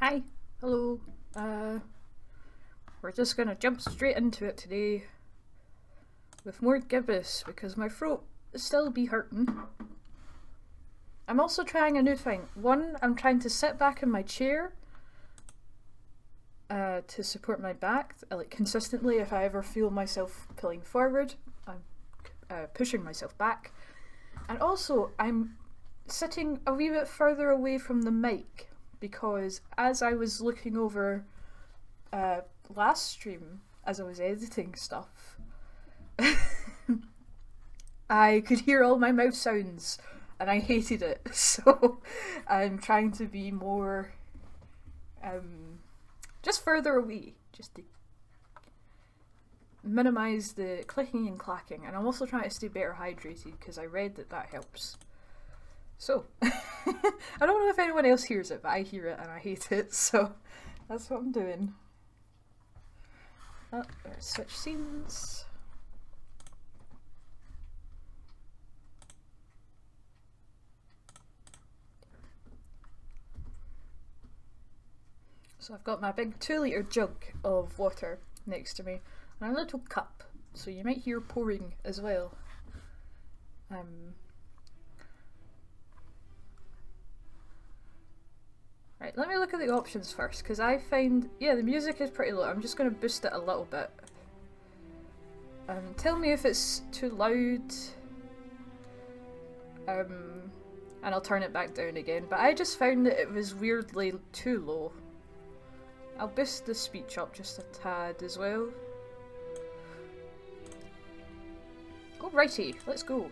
Hi, hello. We're just gonna jump straight into it today with more gibbous because my throat still be hurting. I'm also trying a new thing. One, I'm trying to sit back in my chair to support my back, like consistently. If I ever feel myself pulling forward, I'm pushing myself back. And also, I'm sitting a wee bit further away from the mic because as I was looking over last stream, as I was editing stuff, I could hear all my mouth sounds and I hated it. So I'm trying to be more just further away, just to minimize the clicking and clacking. And I'm also trying to stay better hydrated because I read that helps. So I don't know if anyone else hears it, but I hear it and I hate it, so that's what I'm doing. Oh, there's switch scenes. So I've got my big 2-litre jug of water next to me and a little cup, so you might hear pouring as well. Right, let me look at the options first, because I find, yeah, the music is pretty low. I'm just going to boost it a little bit. Tell me if it's too loud. And I'll turn it back down again. But I just found that it was weirdly too low. I'll boost the speech up just a tad as well. Alrighty, let's go.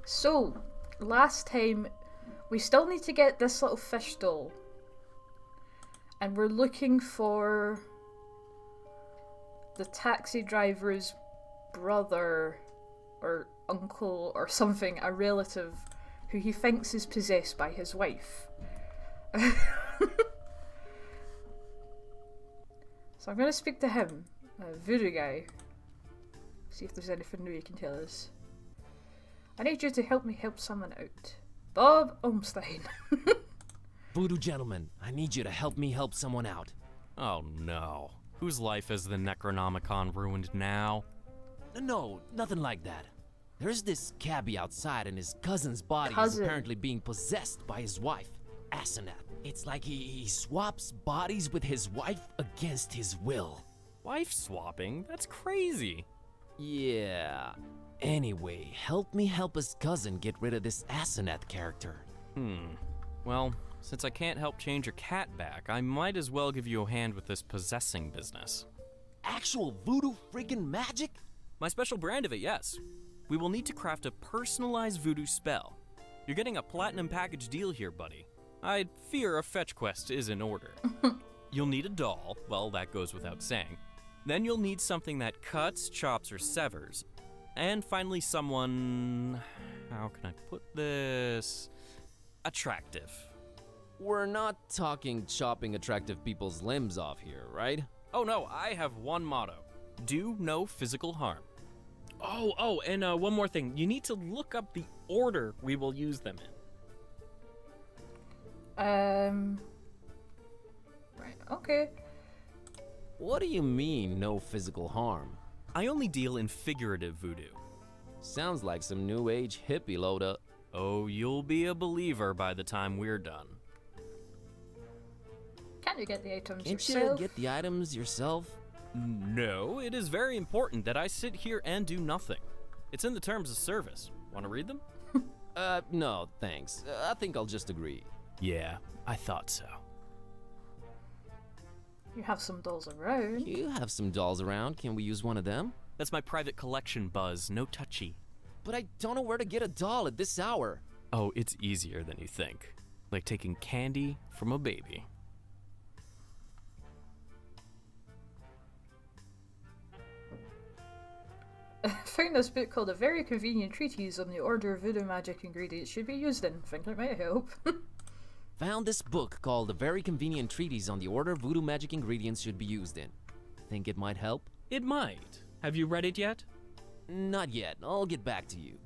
So, last time, we still need to get this little fish doll. And we're looking for the taxi driver's brother or uncle or something, a relative who he thinks is possessed by his wife. So I'm going to speak to him, voodoo guy. See if there's anything new you can tell us. I need you to help me help someone out. Bob Olmstein. Voodoo gentleman, I need you to help me help someone out. Oh no. Whose life is the Necronomicon ruined now? No, nothing like that. There's this cabbie outside and his cousin's body is apparently being possessed by his wife, Asenath. It's like he swaps bodies with his wife against his will. Wife swapping? That's crazy. Yeah. Anyway, help me help his cousin get rid of this Asenath character. Well, since I can't help change your cat back, I might as well give you a hand with this possessing business. Actual voodoo friggin' magic? My special brand of it, yes. We will need to craft a personalized voodoo spell. You're getting a platinum package deal here, buddy. I fear a fetch quest is in order. You'll need a doll, well, that goes without saying. Then you'll need something that cuts, chops, or severs. And finally someone, how can I put this? Attractive. We're not talking chopping attractive people's limbs off here, right? Oh no, I have one motto. Do no physical harm. Oh, and one more thing. You need to look up the order we will use them in. Right, okay. What do you mean, no physical harm? I only deal in figurative voodoo. Sounds like some new age hippie load up. Oh, you'll be a believer by the time we're done. Can't you get the items Can't yourself? you get the items yourself? No, it is very important that I sit here and do nothing. It's in the terms of service. Want to read them? No, thanks. I think I'll just agree. Yeah, I thought so. You have some dolls around. You have some dolls around. Can we use one of them? That's my private collection, Buzz. No touchy. But I don't know where to get a doll at this hour. Oh, it's easier than you think. Like taking candy from a baby. I found this book called A Very Convenient Treatise on the Order of Voodoo Magic Ingredients Should Be Used In. Think it might help. Found this book called A Very Convenient Treatise on the Order Voodoo Magic Ingredients Should Be Used In. Think it might help? It might. Have you read it yet? Not yet. I'll get back to you.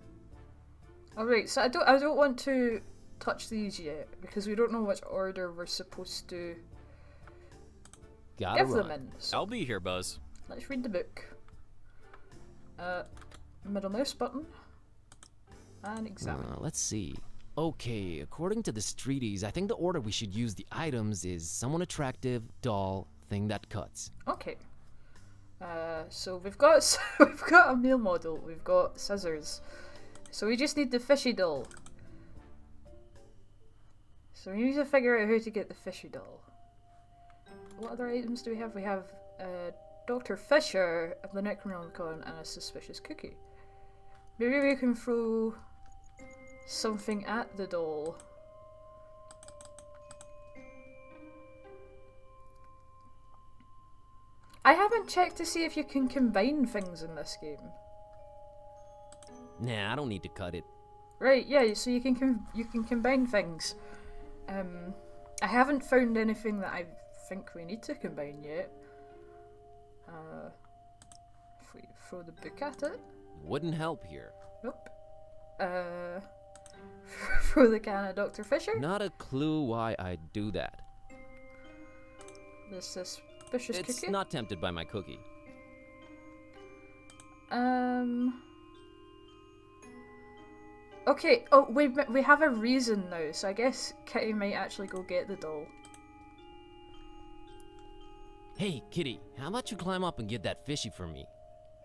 Alright, so I don't want to touch these yet, because we don't know which order we're supposed to Gotta give them run. in. So I'll be here, Buzz. let's read the book. Middle mouse button. And examine. Let's see. Okay, according to this treatise, I think the order we should use the items is someone attractive, doll, thing that cuts. Okay. So we've got we've got a male model, we've got scissors. So we just need the fishy doll. So we need to figure out how to get the fishy doll. What other items do we have? We have Dr. Fisher of the Necronomicon and a suspicious cookie. Maybe we can throw something at the doll. I haven't checked to see if you can combine things in this game. Nah, I don't need to cut it. Right, yeah, so you can combine things. I haven't found anything that I think we need to combine yet. If we throw the book at it. Wouldn't help here. Nope. Throw the can of Dr. Fisher. Not a clue why I'd do that. The suspicious It's cookie. not tempted by my cookie. Okay. Oh, we have a reason now, so I guess Kitty might actually go get the doll. Hey, Kitty, how about you climb up and get that fishy for me?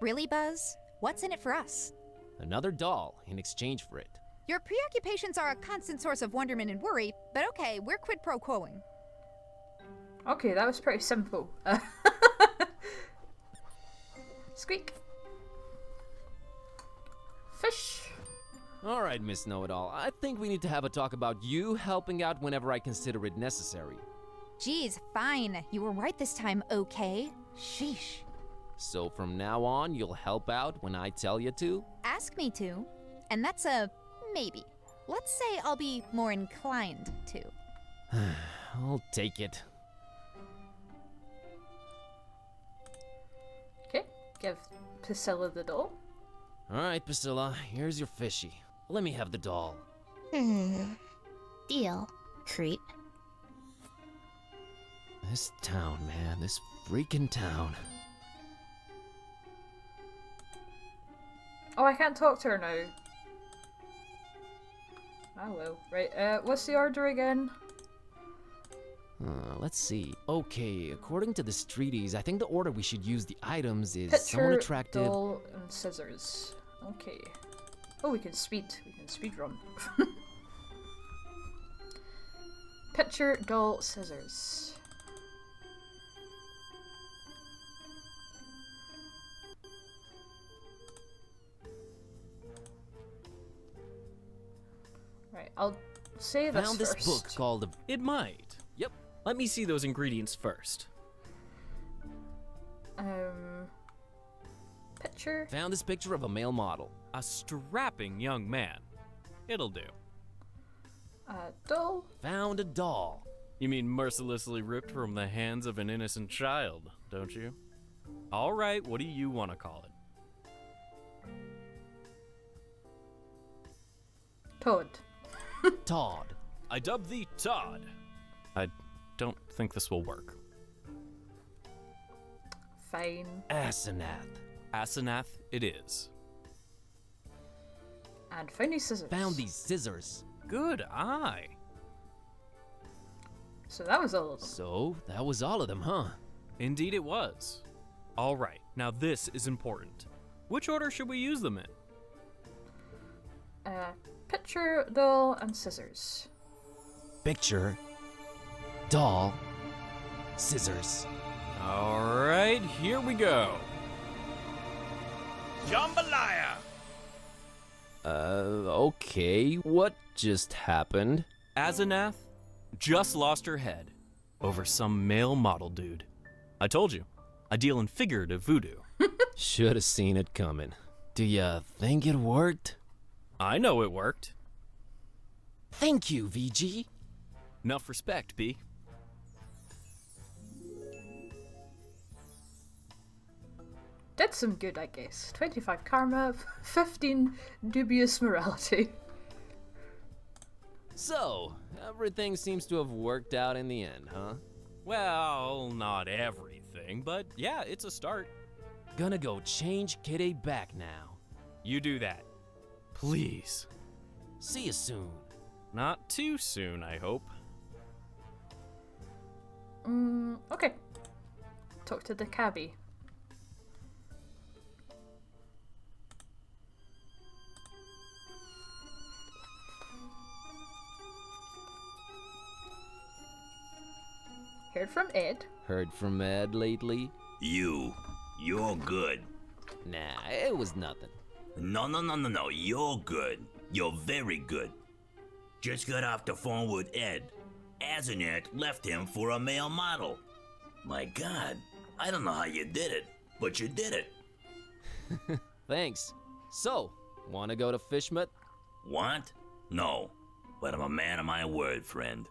Really, Buzz? What's in it for us? Another doll in exchange for it. Your preoccupations are a constant source of wonderment and worry, but okay, we're quid pro quoing. Okay, that was pretty simple. Squeak. Fish. All right, Miss Know-It-All, I think we need to have a talk about you helping out whenever I consider it necessary. Geez, fine. You were right this time, okay? Sheesh. So from now on, you'll help out when I tell you to? Ask me to, and that's a maybe. Let's say I'll be more inclined to. I'll take it. Okay, give Priscilla the doll. All right, Priscilla, here's your fishy. Let me have the doll. Deal, creep. This town, man, this freaking town. Oh, I can't talk to her now. Oh well. Right, what's the order again? Let's see. Okay, according to this treatise, I think the order we should use the items is someone Picture, attractive. doll, and scissors. Okay. Oh, we can speed run. Picture, doll, scissors. Right, I'll say this Found this first. book called It might. Yep. Let me see those ingredients first. Picture. Found this picture of a male model. A strapping young man. It'll do. Doll. Found a doll. You mean mercilessly ripped from the hands of an innocent child, don't you? All right, what do you want to call it? Toad. Todd. I dub thee Todd. I don't think this will work. Fine. Asenath. Asenath it is. And found these scissors. Found these scissors. Good eye. So that was all of them. So, that was all of them, huh? Indeed it was. All right, now this is important. Which order should we use them in? Picture, doll, and scissors. Picture, doll, scissors. All right, here we go. Jambalaya! Okay, what just happened? Asenath just lost her head over some male model dude. I told you, I deal in figurative voodoo. Should have seen it coming. Do ya think it worked? I know it worked. Thank you, VG. Enough respect, B. Did some good, I guess. 25 karma, 15 dubious morality. So, everything seems to have worked out in the end, huh? Well, not everything, but yeah, it's a start. Gonna go change Kitty back now. You do that. Please. See you soon. Not too soon, I hope. Okay. Talk to the cabbie. Heard from Ed. Heard from Ed lately? You're good. Nah, it was nothing. No, you're good. You're very good. Just got off the phone with Ed. Asenath left him for a male model. My God, I don't know how you did it, but you did it. Thanks. So, wanna go to Fishmut? Want? No, but I'm a man of my word, friend.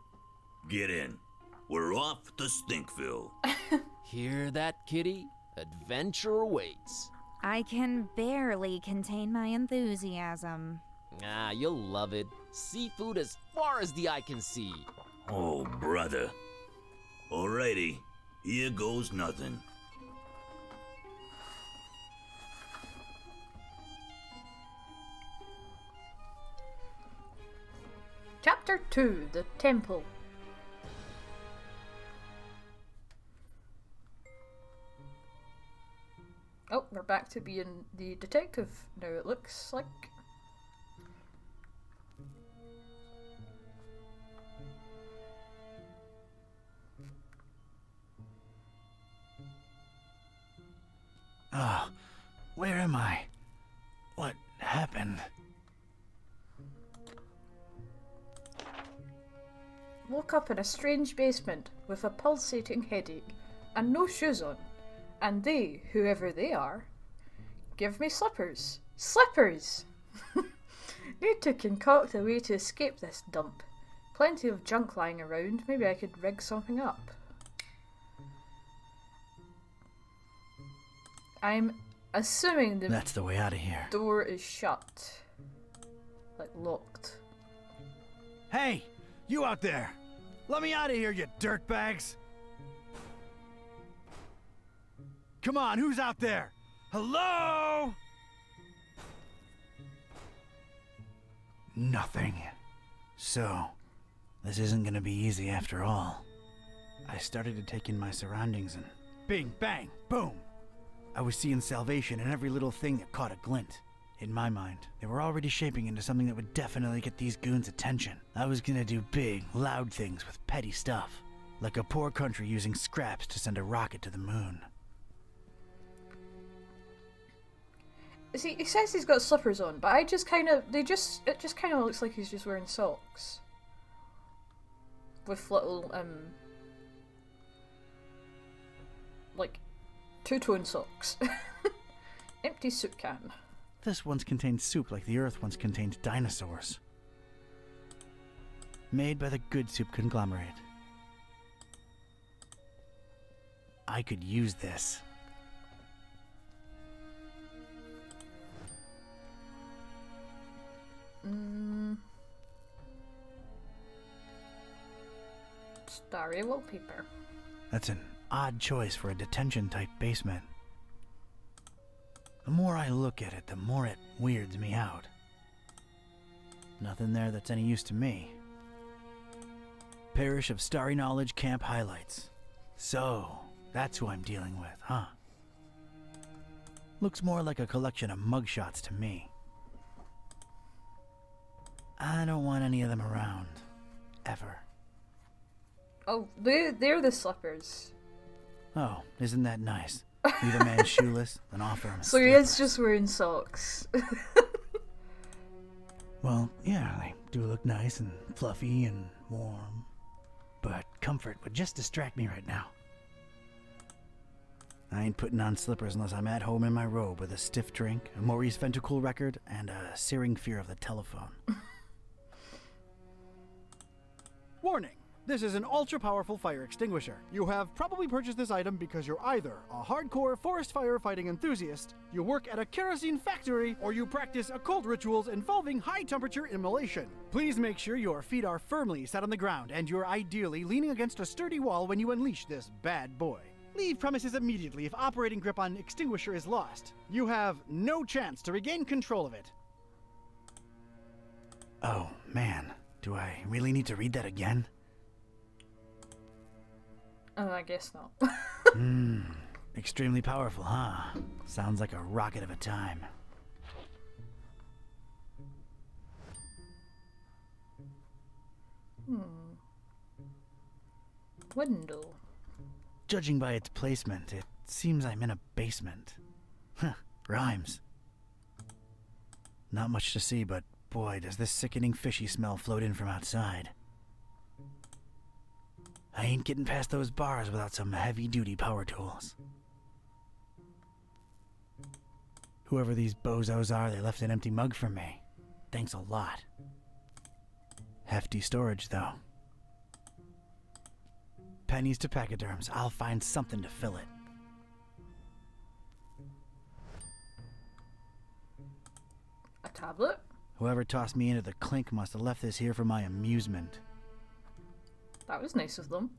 Get in. We're off to Stinkville. Hear that, Kitty? Adventure awaits. I can barely contain my enthusiasm. Ah, you'll love it. Seafood as far as the eye can see. Oh, brother. Alrighty, here goes nothing. Chapter 2, The Temple. Oh, we're back to being the detective now, it looks like. Where am I? What happened? Woke up in a strange basement with a pulsating headache and no shoes on. And they, whoever they are, give me slippers. Slippers! Need to concoct a way to escape this dump. Plenty of junk lying around. Maybe I could rig something up. I'm assuming That's the way out of here. door is shut. Like locked. Hey! You out there! Let me out of here, you dirtbags! Come on, who's out there? Hello? Nothing. So, this isn't gonna be easy after all. I started to take in my surroundings and bing, bang, boom! I was seeing salvation in every little thing that caught a glint. In my mind, they were already shaping into something that would definitely get these goons' attention. I was gonna do big, loud things with petty stuff. Like a poor country using scraps to send a rocket to the moon. See, he says he's got slippers on, but it just kind of looks like he's just wearing socks. With little, like, two-tone socks. Empty soup can. This once contained soup like the Earth once contained dinosaurs. Made by the Good Soup conglomerate. I could use this. Starry wallpaper. That's an odd choice for a detention-type basement. The more I look at it, the more it weirds me out. Nothing there that's any use to me. Parish of Starry Knowledge Camp highlights. So, that's who I'm dealing with, huh? Looks more like a collection of mugshots to me. I don't want any of them around. Ever. Oh, they're the slippers. Oh, isn't that nice? Leave a man shoeless and offer him So he is just wearing socks. Well, yeah, they do look nice and fluffy and warm. But comfort would just distract me right now. I ain't putting on slippers unless I'm at home in my robe with a stiff drink, a Maurice Ventricle record, and a searing fear of the telephone. Warning! This is an ultra-powerful fire extinguisher. You have probably purchased this item because you're either a hardcore forest firefighting enthusiast, you work at a kerosene factory, or you practice occult rituals involving high-temperature immolation. Please make sure your feet are firmly set on the ground and you're ideally leaning against a sturdy wall when you unleash this bad boy. Leave premises immediately if operating grip on extinguisher is lost. You have no chance to regain control of it. Oh, man. Do I really need to read that again? I guess not. Extremely powerful, huh? Sounds like a rocket of a time. Window. Judging by its placement, it seems I'm in a basement. Huh, rhymes. Not much to see, but boy, does this sickening fishy smell float in from outside. I ain't getting past those bars without some heavy-duty power tools. Whoever these bozos are, they left an empty mug for me. Thanks a lot. Hefty storage, though. Pennies to pachyderms. I'll find something to fill it. A tablet? Whoever tossed me into the clink must have left this here for my amusement. That was nice of them.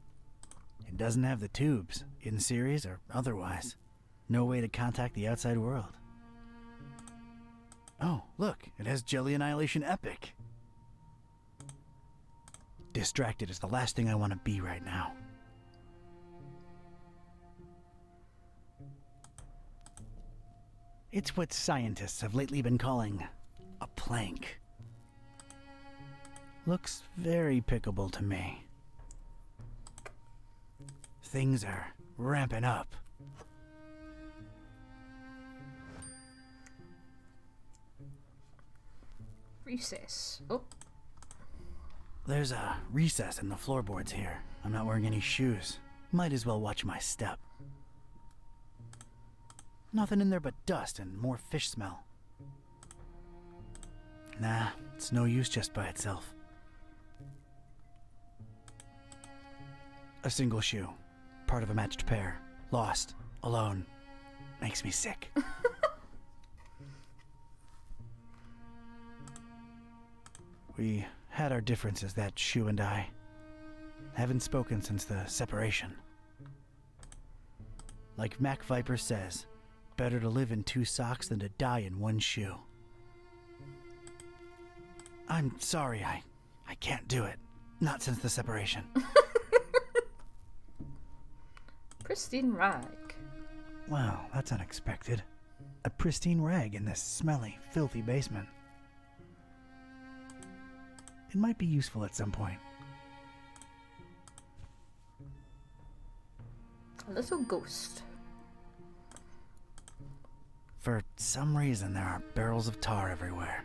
It doesn't have the tubes, in series or otherwise. No way to contact the outside world. Oh, look, it has Jelly Annihilation Epic. Distracted is the last thing I want to be right now. It's what scientists have lately been calling a plank. Looks very pickable to me. Things are ramping up. Recess. Oh. There's a recess in the floorboards here. I'm not wearing any shoes. Might as well watch my step. Nothing in there but dust and more fish smell. Nah, it's no use just by itself. A single shoe. Part of a matched pair. Lost. Alone. Makes me sick. We had our differences, that shoe and I. Haven't spoken since the separation. Like Mac Viper says, better to live in 2 socks than to die in 1 shoe. I'm sorry, I can't do it. Not since the separation. Pristine rag. Wow, that's unexpected. A pristine rag in this smelly, filthy basement. It might be useful at some point. A little ghost. For some reason, there are barrels of tar everywhere.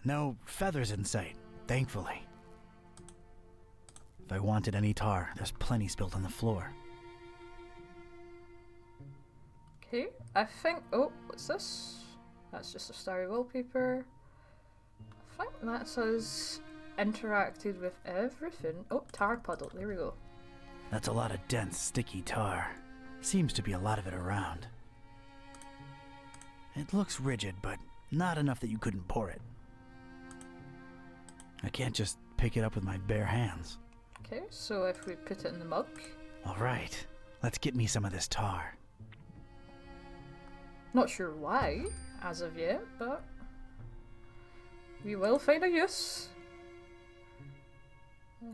No feathers in sight, thankfully. If I wanted any tar, there's plenty spilled on the floor. Okay, I think... Oh, what's this? That's just a starry wallpaper. I think that says interacted with everything. Oh, tar puddle, there we go. That's a lot of dense, sticky tar. Seems to be a lot of it around. It looks rigid, but not enough that you couldn't pour it. I can't just pick it up with my bare hands. Okay, so if we put it in the mug. Alright, let's get me some of this tar. Not sure why, as of yet, but we will find a use.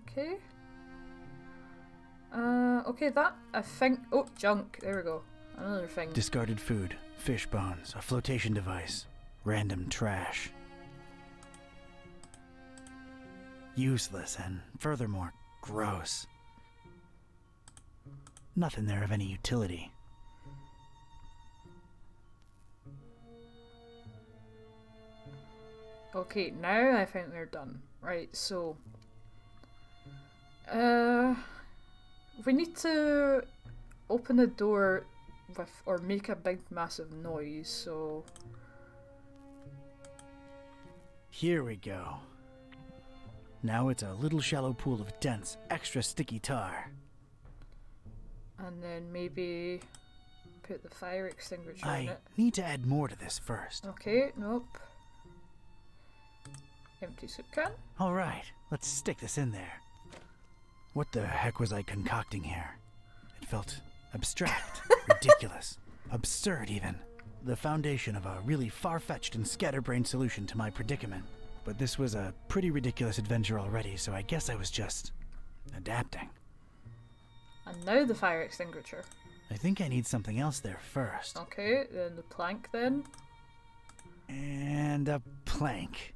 Okay. Okay, that, I think... Oh, junk, there we go. Another thing. Discarded food, fish bones, a flotation device, random trash. Useless and, furthermore, gross. Nothing there of any utility. Okay, now I think we're done. Right, so... we need to open the door with, or make a big massive noise, so... Here we go. Now it's a little shallow pool of dense, extra sticky tar. And then maybe put the fire extinguisher in I it. need to add more to this first. Okay, nope. Empty soup can. Alright, let's stick this in there. What the heck was I concocting here? It felt abstract, ridiculous, absurd even. The foundation of a really far-fetched and scatterbrained solution to my predicament. But this was a pretty ridiculous adventure already, so I guess I was just adapting. And now the fire extinguisher. I think I need something else there first. Okay, then the plank then. And a plank.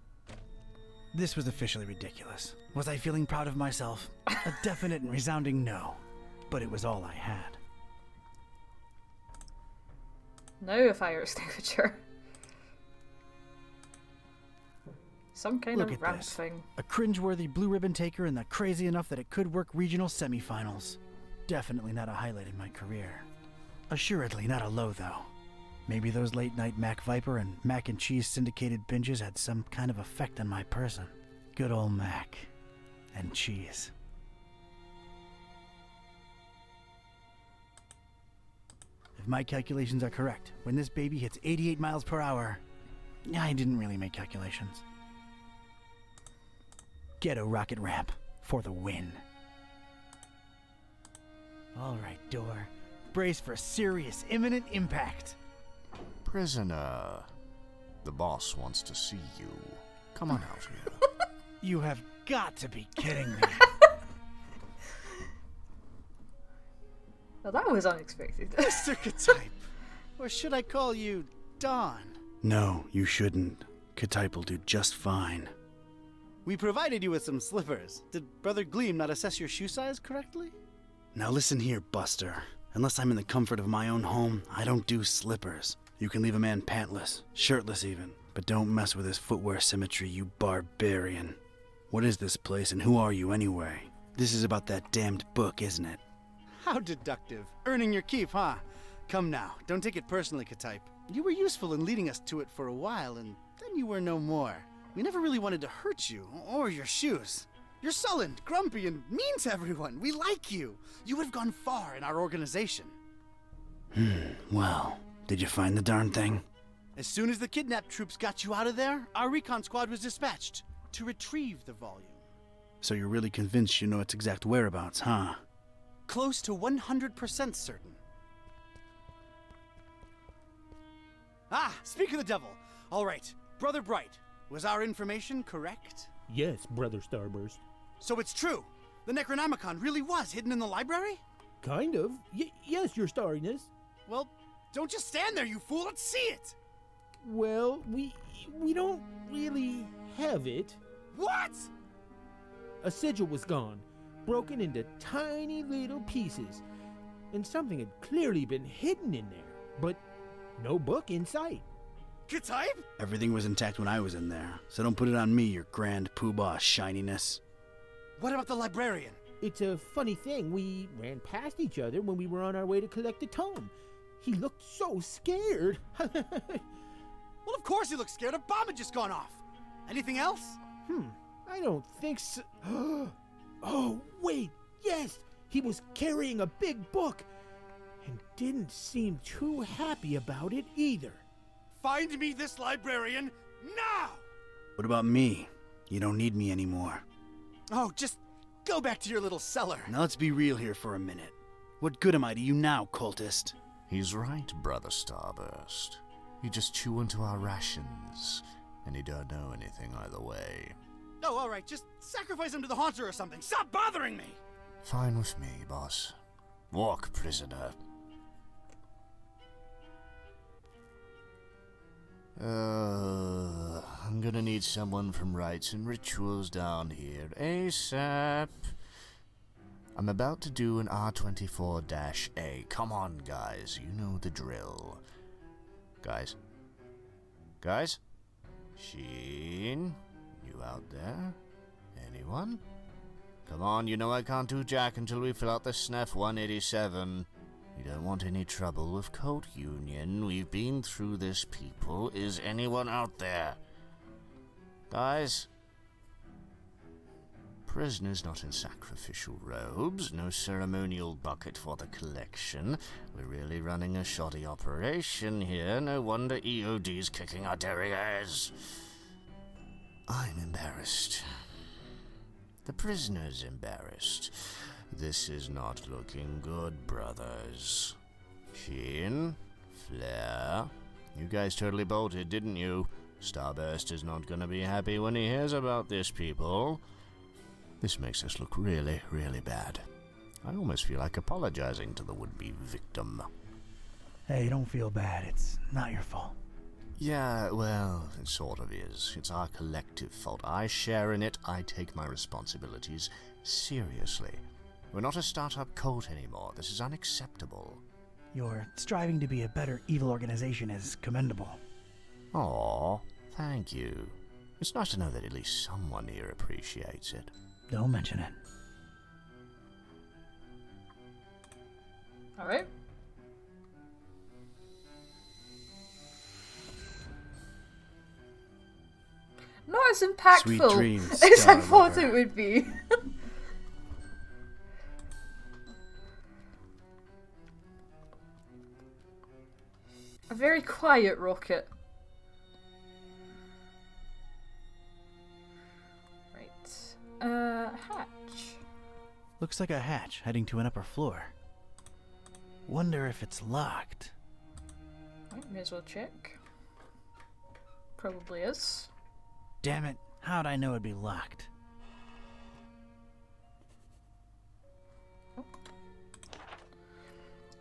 This was officially ridiculous. Was I feeling proud of myself? A definite and resounding no. But it was all I had. Now a fire extinguisher. Some kind Look of at ramp this. thing. A cringeworthy blue ribbon taker and the crazy enough that it could work regional semifinals. Definitely not a highlight in my career. Assuredly not a low, though. Maybe those late night Mac Viper and mac and cheese syndicated binges had some kind of effect on my person. Good old mac and cheese. If my calculations are correct, when this baby hits 88 miles per hour... I didn't really make calculations. Ghetto rocket ramp for the win. Alright, door. Brace for serious, imminent impact. Prisoner, the boss wants to see you. Come on out here. You have got to be kidding me. Well, that was unexpected. Mr. Ktype. Or should I call you Don? No, you shouldn't. Ktype will do just fine. We provided you with some slippers. Did Brother Gleam not assess your shoe size correctly? Now listen here, Buster. Unless I'm in the comfort of my own home, I don't do slippers. You can leave a man pantless, shirtless even, but don't mess with his footwear symmetry, you barbarian. What is this place and who are you anyway? This is about that damned book, isn't it? How deductive. Earning your keep, huh? Come now, don't take it personally, Ktype. You were useful in leading us to it for a while, and then you were no more. We never really wanted to hurt you, or your shoes. You're sullen, grumpy, and mean to everyone. We like you. You would have gone far in our organization. Well, did you find the darn thing? As soon as the kidnapped troops got you out of there, our recon squad was dispatched to retrieve the volume. So you're really convinced you know its exact whereabouts, huh? Close to 100% certain. Ah, speak of the devil. All right, Brother Bright, was our information correct? Yes, Brother Starburst. So it's true. The Necronomicon really was hidden in the library? Kind of. Yes, Your Starriness. Well, don't just stand there, you fool. Let's see it. Well, we don't really have it. What? A sigil was gone, broken into tiny little pieces, and something had clearly been hidden in there, but no book in sight. Ktype? Everything was intact when I was in there, so don't put it on me, your grand poobah shininess. What about the librarian? It's a funny thing. We ran past each other when we were on our way to collect the tome. He looked so scared. Well, of course he looked scared. A bomb had just gone off. Anything else? I don't think so. Oh, wait, yes! He was carrying a big book and didn't seem too happy about it either. Find me this librarian now! What about me? You don't need me anymore. Oh, just go back to your little cellar. Now let's be real here for a minute. What good am I to you now, cultist? He's right, Brother Starburst. He just chew into our rations, and he don't know anything either way. Oh, all right, just sacrifice him to the Haunter or something. Stop bothering me! Fine with me, boss. Walk, prisoner. I'm gonna need someone from Rites and Rituals down here ASAP. I'm about to do an R24-A. Come on, guys. You know the drill. Guys? Sheen? You out there? Anyone? Come on, you know I can't do jack until we fill out the SNF 187. You don't want any trouble with Code Union. We've been through this, people. Is anyone out there? Guys? Prisoners not in sacrificial robes, no ceremonial bucket for the collection. We're really running a shoddy operation here. No wonder EOD's kicking our derrieres. I'm embarrassed. The prisoner's embarrassed. This is not looking good, brothers. Sheen, Flair, you guys totally bolted, didn't you? Starburst is not gonna be happy when he hears about this, people. This makes us look really, really bad. I almost feel like apologizing to the would-be victim. Hey, don't feel bad. It's not your fault. Yeah, well, it sort of is. It's our collective fault. I share in it. I take my responsibilities seriously. We're not a startup cult anymore. This is unacceptable. Your striving to be a better evil organization is commendable. Aw, thank you. It's nice to know that at least someone here appreciates it. Don't mention it. Alright. Not as impactful Sweet dreams, as I Star thought Lover. it would be. A very quiet rocket. Hatch. Looks like a hatch heading to an upper floor. Wonder if it's locked. Right, may as well check. Probably is. Damn it, how'd I know it'd be locked?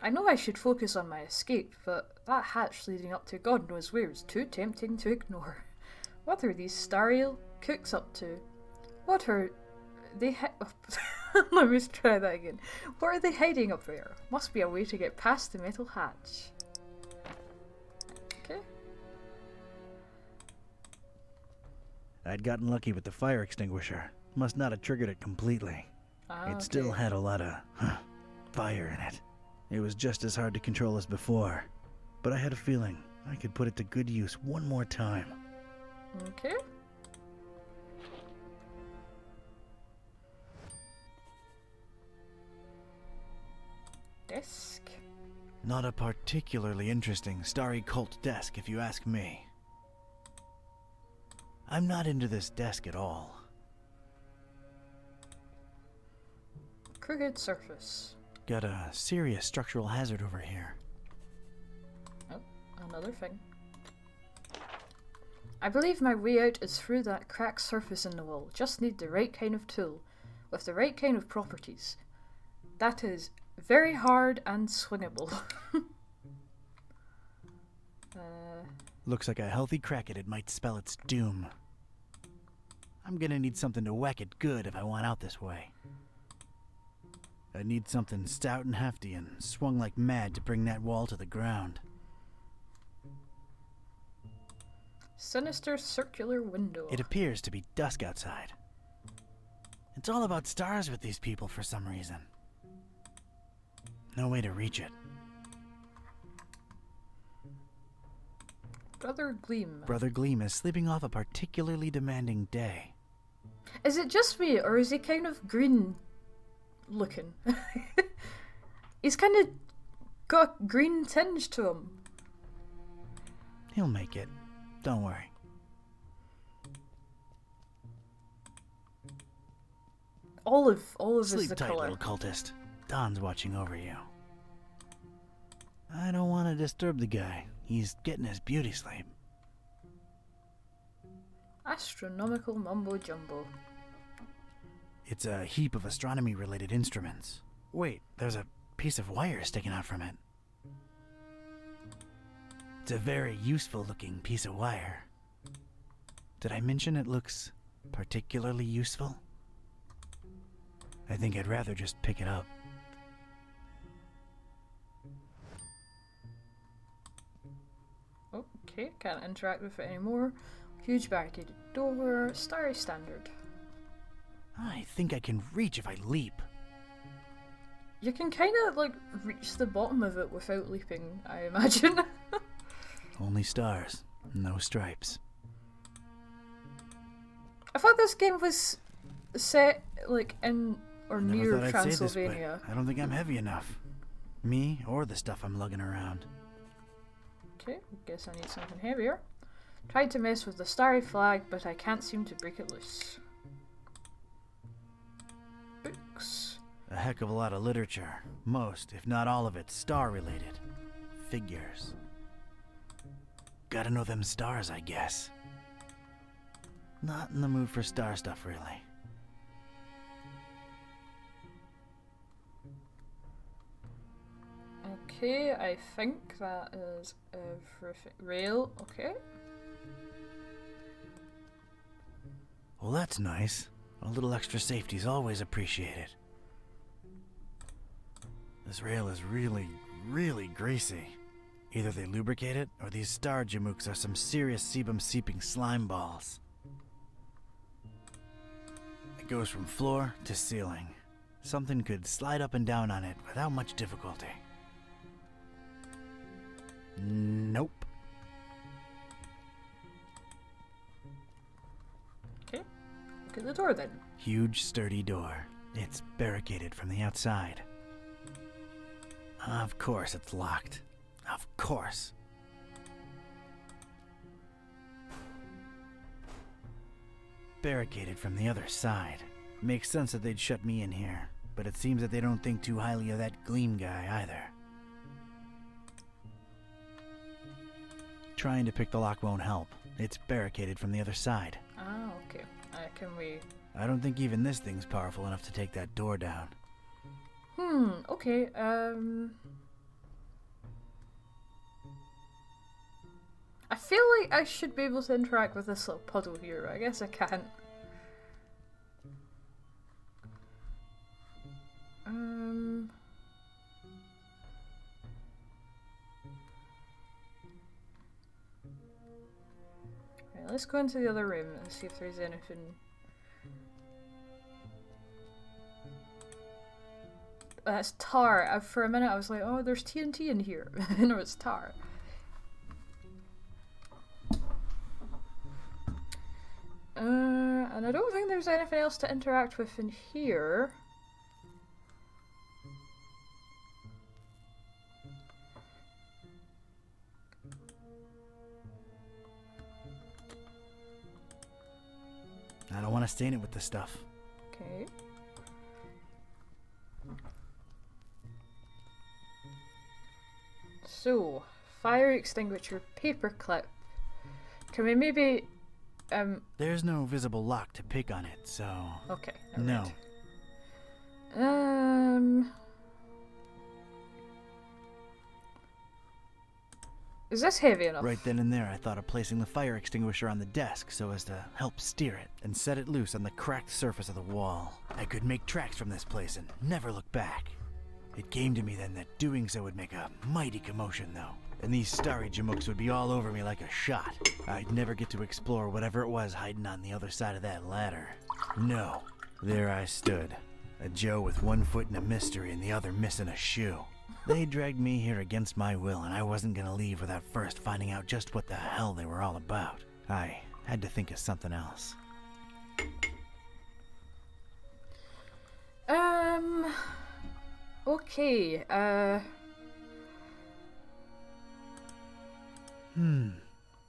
I know I should focus on my escape, but that hatch leading up to God knows where is too tempting to ignore. What are these starry cooks up to? What are they let me try that again. What are they hiding up there? Must be a way to get past the metal hatch. Okay. I'd gotten lucky with the fire extinguisher. Must not have triggered it completely. It still had a lot of fire in it. It was just as hard to control as before, but I had a feeling I could put it to good use one more time. Okay. Desk. Not a particularly interesting starry cult desk, if you ask me. I'm not into this desk at all. Crooked surface. Got a serious structural hazard over here. Oh, another thing. I believe my way out is through that cracked surface in the wall. Just need the right kind of tool, with the right kind of properties. That is very hard and swingable. Looks like a healthy crack at it might spell its doom. I'm gonna need something to whack it good if I want out this way. I need something stout and hefty and swung like mad to bring that wall to the ground. Sinister circular window. It appears to be dusk outside. It's all about stars with these people for some reason. No way to reach it. Brother Gleam. Brother Gleam is sleeping off a particularly demanding day. Is it just me, or is he kind of green looking? He's kind of got a green tinge to him. He'll make it. Don't worry. Olive is Sleep the tight, color. little cultist. Don's watching over you. I don't want to disturb the guy. He's getting his beauty sleep. Astronomical mumbo jumbo. It's a heap of astronomy-related instruments. Wait, there's a piece of wire sticking out from it. It's a very useful-looking piece of wire. Did I mention it looks particularly useful? I think I'd rather just pick it up. Okay, can't interact with it anymore. Huge barricaded door. Starry standard. I think I can reach if I leap. You can kind of like reach the bottom of it without leaping, I imagine. Only stars, no stripes. I thought this game was set like in or I never near thought I'd say this, but Transylvania? I don't think I'm heavy enough. Me or the stuff I'm lugging around. Okay, guess I need something heavier. Tried to mess with the starry flag, but I can't seem to break it loose. Books. A heck of a lot of literature. Most, if not all of it, star-related. Figures. Gotta know them stars, I guess. Not in the mood for star stuff, really. Okay, I think that is everything. Rail, okay. Well, that's nice. A little extra safety's always appreciated. This rail is really, really greasy. Either they lubricate it, or these star jamooks are some serious sebum-seeping slime balls. It goes from floor to ceiling. Something could slide up and down on it without much difficulty. Nope. Okay, look at the door then. Huge, sturdy door. It's barricaded from the outside. Of course it's locked. Of course. Barricaded from the other side. Makes sense that they'd shut me in here, but it seems that they don't think too highly of that Gleam guy either. Trying to pick the lock won't help. It's barricaded from the other side. Ah, okay. Can we... I don't think even this thing's powerful enough to take that door down. Okay, I feel like I should be able to interact with this little puddle here, but I guess I can't. Right, let's go into the other room and see if there's anything. That's tar. For a minute I was like, oh, there's TNT in here. No, it's tar. And I don't think there's anything else to interact with in here. I don't want to stain it with the stuff. Okay. So, fire extinguisher, paperclip. Can we maybe, There's no visible lock to pick on it, so... Okay. No. Right. Is this heavy enough? Right then and there, I thought of placing the fire extinguisher on the desk so as to help steer it and set it loose on the cracked surface of the wall. I could make tracks from this place and never look back. It came to me then that doing so would make a mighty commotion, though, and these starry jamooks would be all over me like a shot. I'd never get to explore whatever it was hiding on the other side of that ladder. No. There I stood, a Joe with one foot in a mystery and the other missing a shoe. They dragged me here against my will, and I wasn't gonna leave without first finding out just what the hell they were all about. I had to think of something else. Okay,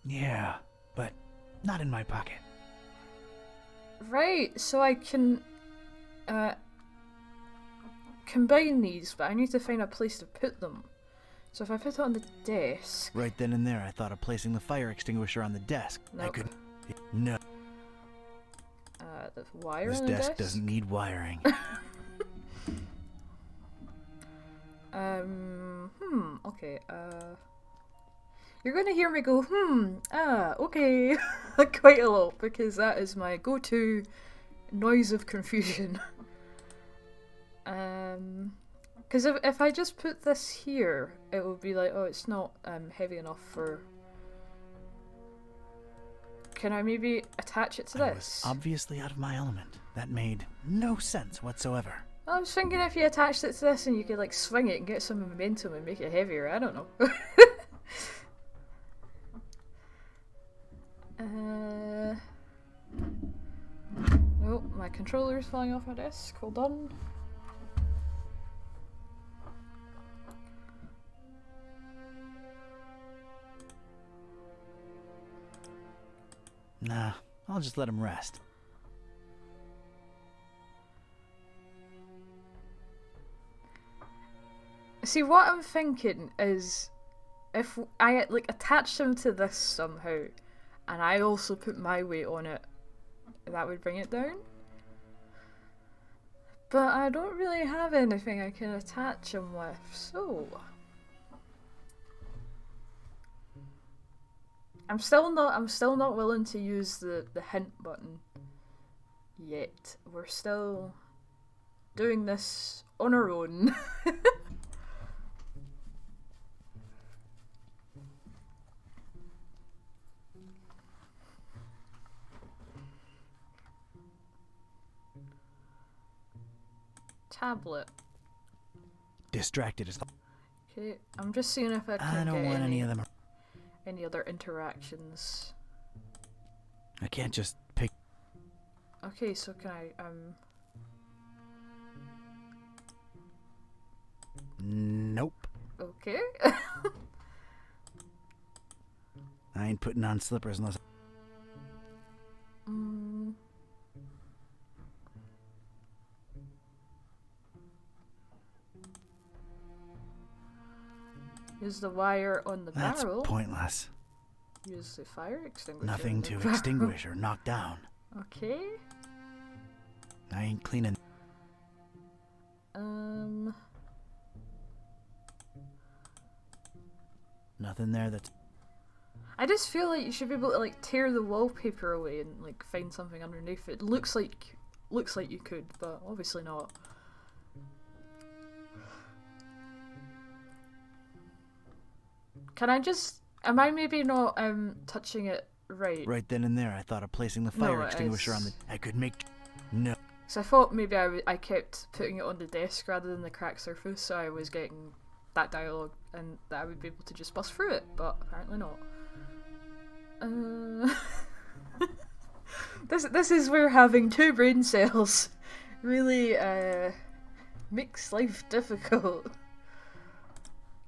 Yeah, but not in my pocket. right, so I can, combine these, but I need to find a place to put them. So if I put it on the desk... Right then and there, I thought of placing the fire extinguisher on the desk. Nope. I could... No. The wire This on the desk doesn't need wiring. Okay, you're gonna hear me go, okay, quite a lot, because that is my go-to noise of confusion. Because if I just put this here, it would be like, oh, it's not heavy enough for... Can I maybe attach it to I this? was obviously out of my element. That made no sense whatsoever. I was thinking if you attached it to this and you could like swing it and get some momentum and make it heavier, I don't know. Nope, my controller's falling off my desk. Hold on. Nah, I'll just let him rest. See, what I'm thinking is, if I like attach him to this somehow, and I also put my weight on it, that would bring it down. But I don't really have anything I can attach him with, so I'm still not willing to use the hint button yet. We're still doing this on our own. Tablet. Distracted as. Okay, I'm just seeing if I can I don't get want any of them. any other interactions. I can't just pick. Okay, so can I Nope. okay. I ain't putting on slippers unless. Use the wire on the That's barrel. pointless. Use the fire extinguisher. Nothing on the to barrel. extinguish or knock down. Okay. I ain't cleaning. Nothing there that's. I just feel like you should be able to like tear the wallpaper away and like find something underneath it. Looks like you could, but obviously not. Can I just? Am I maybe not touching it right? Right then and there, I thought of placing the fire No, extinguisher on the. I could make. No. So I thought maybe I kept putting it on the desk rather than the cracked surface, so I was getting that dialogue and that I would be able to just bust through it, but apparently not. This is where having two brain cells really makes life difficult.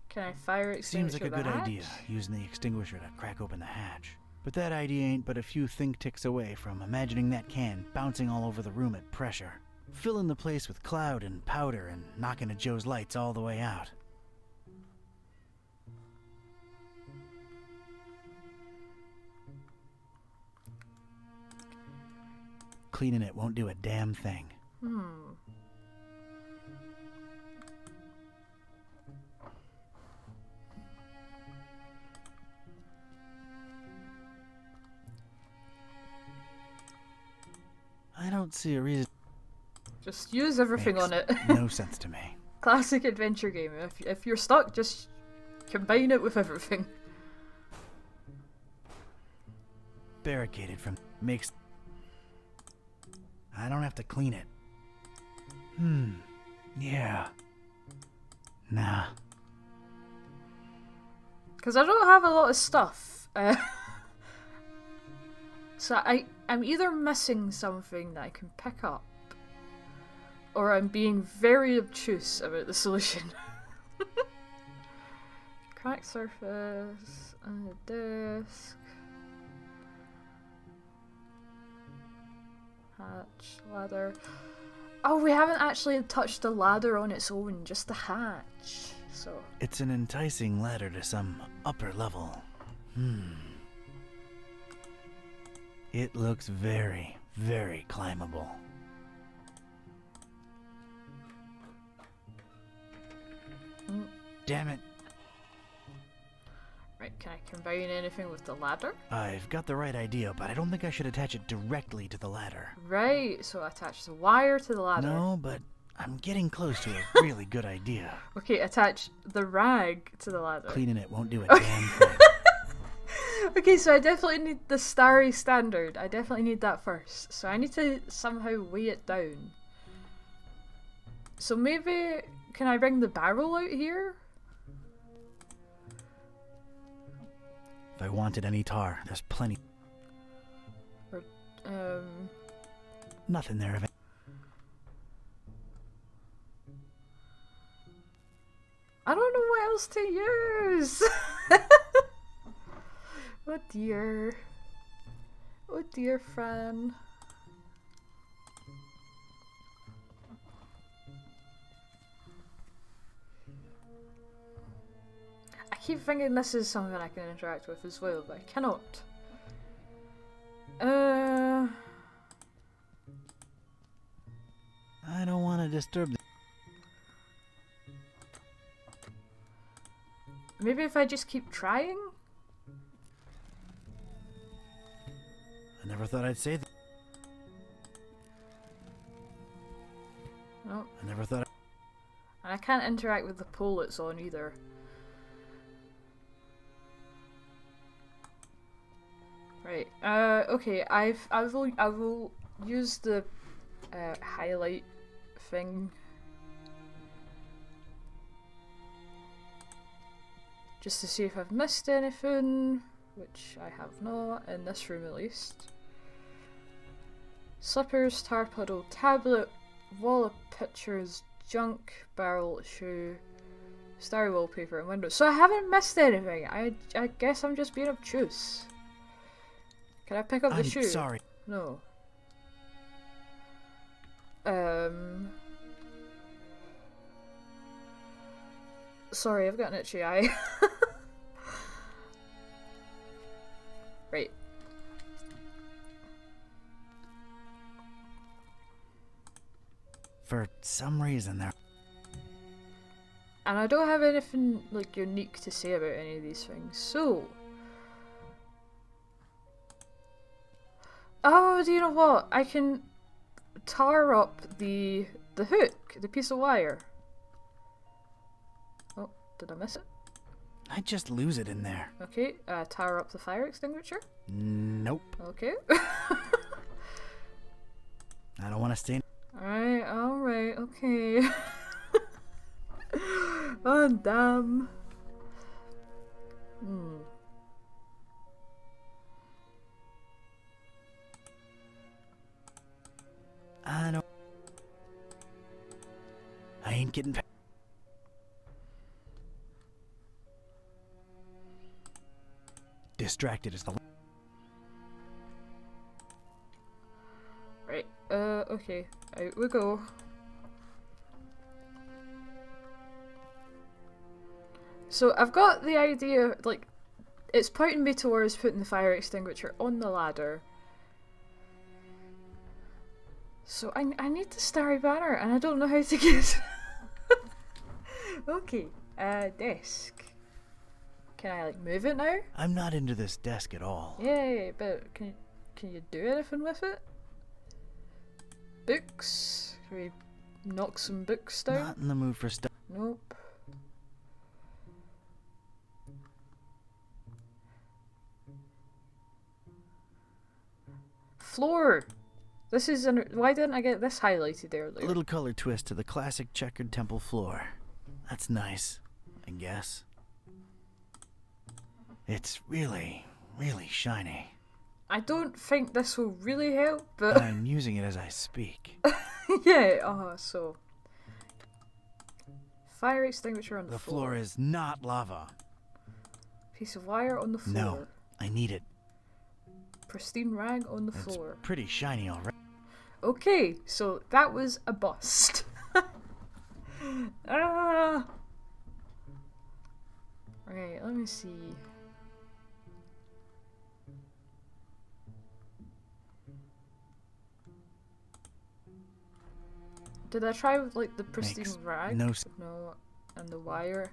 Can I fire extinguisher Seems like a good idea, using the extinguisher to crack open the hatch. But that idea ain't but a few think ticks away from imagining that can bouncing all over the room at pressure, filling the place with cloud and powder and knocking at Joe's lights all the way out. Cleaning it won't do a damn thing. I don't see a reason. Just use everything on it. No sense to me. Classic adventure game. If you're stuck, just combine it with everything. Barricaded from makes. I don't have to clean it. Yeah. Nah. Because I don't have a lot of stuff. So I'm either missing something that I can pick up, or I'm being very obtuse about the solution. Cracked surface, on the desk. Hatch, ladder. Oh, we haven't actually touched the ladder on its own, just the hatch. So It's an enticing ladder to some upper level. It looks very, very climbable. Damn it. right, can I combine anything with the ladder? I've got the right idea, but I don't think I should attach it directly to the ladder. Right, so attach the wire to the ladder. No, but I'm getting close to a really good idea. Okay, attach the rag to the ladder. Cleaning it won't do a damn thing. Okay, so I definitely need the starry standard. I definitely need that first. So I need to somehow weigh it down. So maybe, can I bring the barrel out here? If I wanted any tar, there's plenty. Or, Nothing there of it. else to use? Oh dear. Oh dear, Fran. I keep thinking this is something I can interact with as well, but I cannot. I don't want to disturb the... Maybe if I just keep trying? I never thought I'd say that. No. I never thought... And I can't interact with the pole it's on either. Right. Okay. I will use the highlight thing just to see if I've missed anything, which I have not in this room at least. Slippers, tar puddle, tablet, wall of pictures, junk, barrel, shoe, starry wallpaper, and windows. So I haven't missed anything. I guess I'm just being obtuse. Can I pick up the shoe? I'm sorry. No. Sorry, I've got an itchy eye. Right. For some reason there... And I don't have anything like unique to say about any of these things, so... Oh, do you know what? I can tar up the hook, the piece of wire. Oh, did I miss it? I just lose it in there. Okay, tar up the fire extinguisher. Nope. Okay. I don't want to stay... Alright, okay. Oh, damn. I don't... I ain't getting... Distracted is the... Right, okay. Out we go. So I've got the idea, like, it's pointing me towards putting the fire extinguisher on the ladder. So I need the starry banner and I don't know how to get it. Okay, desk. Can I like move it now? I'm not into this desk at all. Yeah, but can you do anything with it? Books? Can we knock some books down? Not in the mood for stuff. Nope. Floor! This is why didn't I get this highlighted earlier? A little color twist to the classic checkered temple floor. That's nice, I guess. It's really, really shiny. I don't think this will really help, but... I'm using it as I speak. Yeah, so... Fire extinguisher on the floor. The floor is not lava. Piece of wire on the floor. No, I need it. Pristine rag on the It's floor. pretty shiny already. Okay, so that was a bust. Ah! Right, let me see. Did I try with like the pristine Makes rag? no No, and the wire.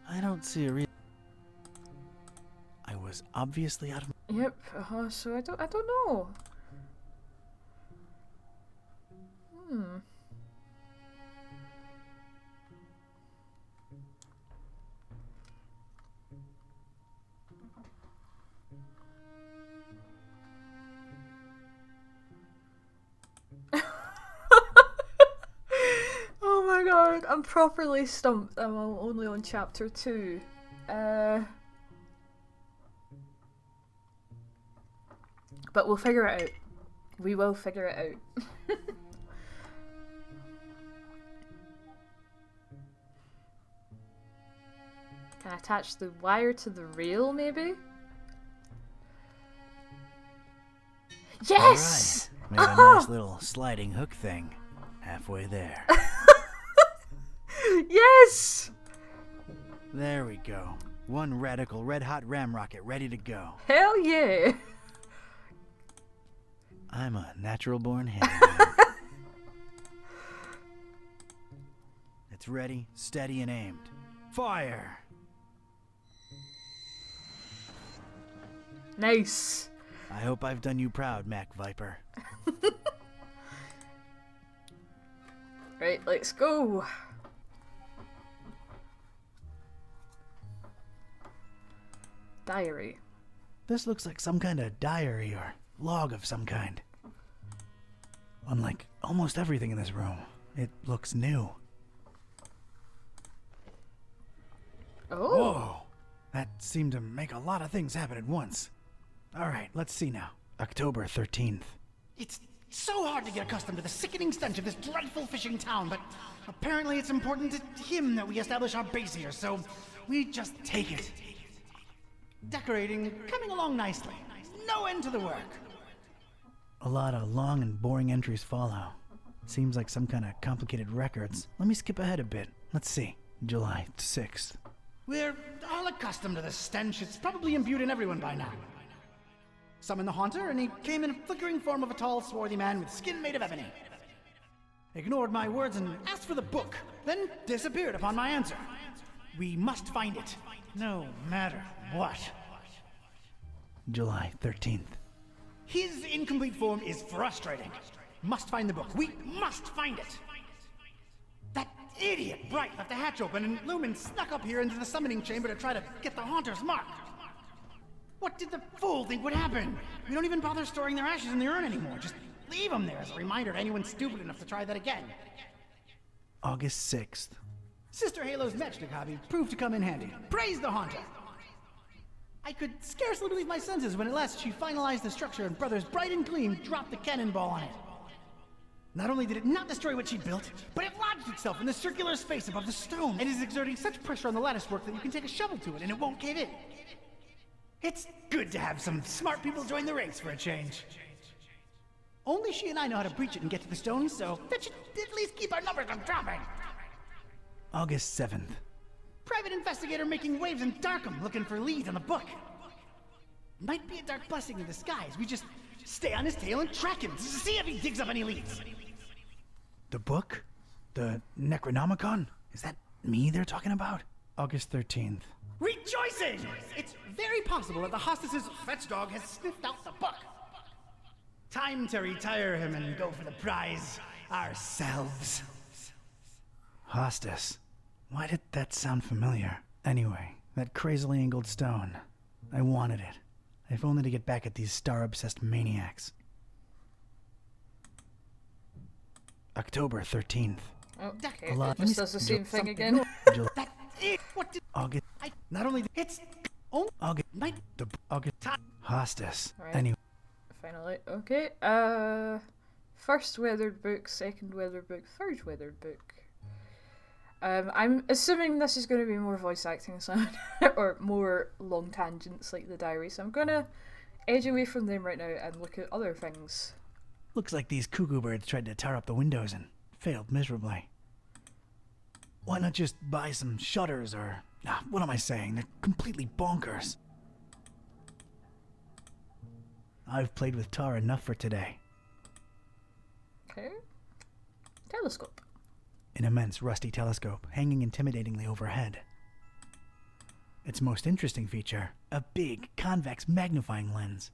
I don't see a reason. I was obviously out of... Yep. So I don't know. Oh my god, I'm properly stumped. I'm only on chapter 2. But we'll figure it out. We will figure it out. Can I attach the wire to the rail, maybe? Yes! All right. Made a nice little sliding hook thing. Halfway there. Yes! There we go. One radical red-hot ram rocket ready to go. Hell yeah! I'm a natural-born handyman. It's ready, steady, and aimed. Fire! Nice. I hope I've done you proud, Mac Viper. Right, let's go. Diary. This looks like some kind of diary or log of some kind. Unlike almost everything in this room, it looks new. Oh. Whoa! That seemed to make a lot of things happen at once. Alright, let's see now. October 13th. It's so hard to get accustomed to the sickening stench of this dreadful fishing town, but apparently it's important to him that we establish our base here, so we just take it. Decorating coming along nicely. No end to the work. A lot of long and boring entries follow. Seems like some kind of complicated records. Let me skip ahead a bit. Let's see. July 6th. We're all accustomed to the stench. It's probably imbued in everyone by now. Summoned the Haunter, and he came in a flickering form of a tall, swarthy man with skin made of ebony. Ignored my words and asked for the book, then disappeared upon my answer. We must find it, no matter what. July 13th. His incomplete form is frustrating. Must find the book. We must find it. That idiot Bright left the hatch open and Lumen snuck up here into the summoning chamber to try to get the Haunter's mark. What did the fool think would happen? We don't even bother storing their ashes in the urn anymore. Just leave them there as a reminder to anyone stupid enough to try that again. August 6th. Sister Halo's matchstick hobby proved to come in handy. Praise the Haunter! I could scarcely believe my senses when at last she finalized the structure and Brothers Bright and Gleam dropped the cannonball on it. Not only did it not destroy what she built, but it lodged itself in the circular space above the stone and is exerting such pressure on the latticework that you can take a shovel to it and it won't cave in. It's good to have some smart people join the ranks for a change. Only she and I know how to breach it and get to the stone, so that should at least keep our numbers from dropping. August 7th. Private investigator making waves in Darkham looking for leads on the book. Might be a dark blessing in disguise. We just stay on his tail and track him to see if he digs up any leads. The book? The Necronomicon? Is that me they're talking about? August 13th. Rejoicing! It's very possible that the hostess's fetch dog has sniffed out the book. Time to retire him and go for the prize ourselves. Hostess. Why did that sound familiar? Anyway, that crazily angled stone. I wanted it. If only to get back at these star-obsessed maniacs. October 13th. Oh, okay. It just does the same thing again. That it. What did August? Not only it's August night. The August hostess. Right. Anyway. Finally, okay. First weathered book, second weathered book, third weathered book. I'm assuming this is going to be more voice acting sound or more long tangents like the diary, so I'm going to edge away from them right now and look at other things. Looks like these cuckoo birds tried to tear up the windows and failed miserably. Why not just buy some shutters or... what am I saying? They're completely bonkers. I've played with tar enough for today. Okay. Telescope. An immense rusty telescope hanging intimidatingly overhead. Its most interesting feature, a big convex magnifying lens.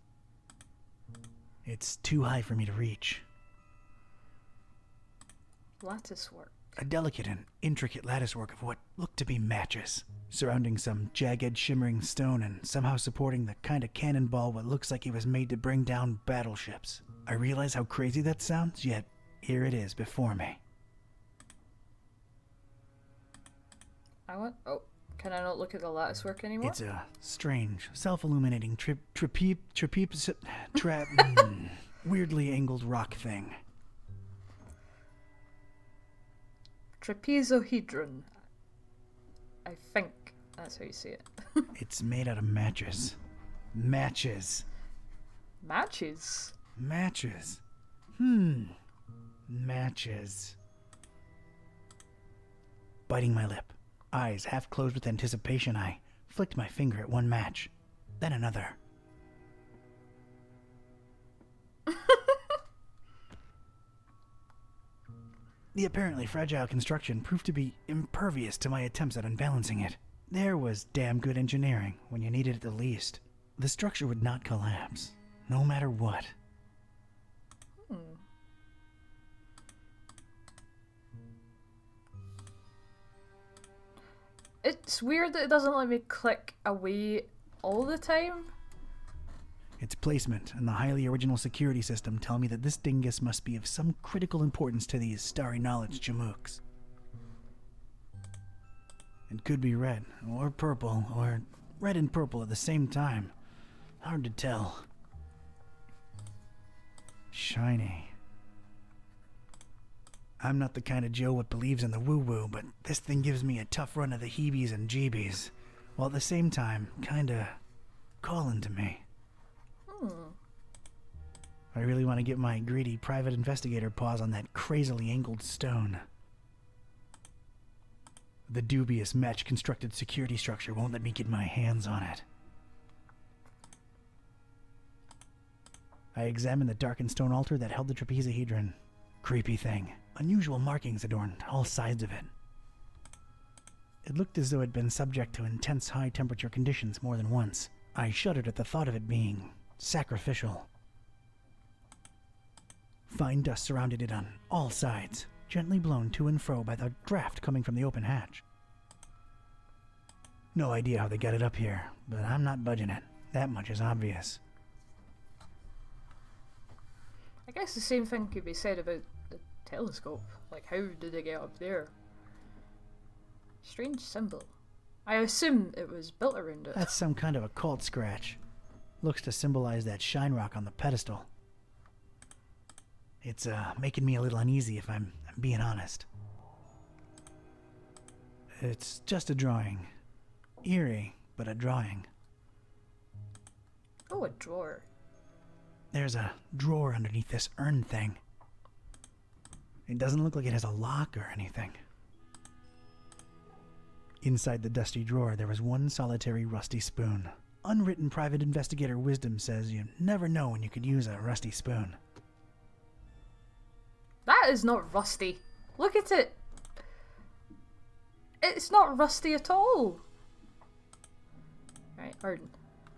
It's too high for me to reach. Lattice work. A delicate and intricate latticework of what looked to be matches, surrounding some jagged, shimmering stone and somehow supporting the kind of cannonball what looks like it was made to bring down battleships. I realize how crazy that sounds, yet here it is before me. Can I not look at the lattice work anymore? It's a strange, self-illuminating weirdly angled rock thing. Trapezohedron. I think. That's how you say it. It's made out of matches. Matches. Matches? Matches. Matches. Biting my lip, eyes half closed with anticipation, I flicked my finger at one match, then another. The apparently fragile construction proved to be impervious to my attempts at unbalancing it. There was damn good engineering when you needed it the least. The structure would not collapse, no matter what. It's weird that it doesn't let me click away all the time. Its placement and the highly original security system tell me that this dingus must be of some critical importance to these starry knowledge jamooks. It could be red, or purple, or red and purple at the same time. Hard to tell. Shiny. I'm not the kind of Joe what believes in the woo-woo, but this thing gives me a tough run of the heebies and jeebies, while at the same time kinda calling to me. I really want to get my greedy private investigator paws on that crazily angled stone. The dubious match-constructed security structure won't let me get my hands on it. I examined the darkened stone altar that held the trapezohedron. Creepy thing. Unusual markings adorned all sides of it. It looked as though it had been subject to intense high-temperature conditions more than once. I shuddered at the thought of it being sacrificial. Fine dust surrounded it on all sides, gently blown to and fro by the draft coming from the open hatch. No idea how they got it up here, but I'm not budging it. That much is obvious. I guess the same thing could be said about the telescope. Like, how did they get up there? Strange symbol. I assume it was built around it. That's some kind of occult scratch. Looks to symbolize that shine rock on the pedestal. It's making me a little uneasy if I'm being honest. It's just a drawing. Eerie, but a drawing. Oh, a drawer. There's a drawer underneath this urn thing. It doesn't look like it has a lock or anything. Inside the dusty drawer, there was one solitary rusty spoon. Unwritten private investigator wisdom says you never know when you could use a rusty spoon. That is not rusty. Look at it. It's not rusty at all. Right, pardon.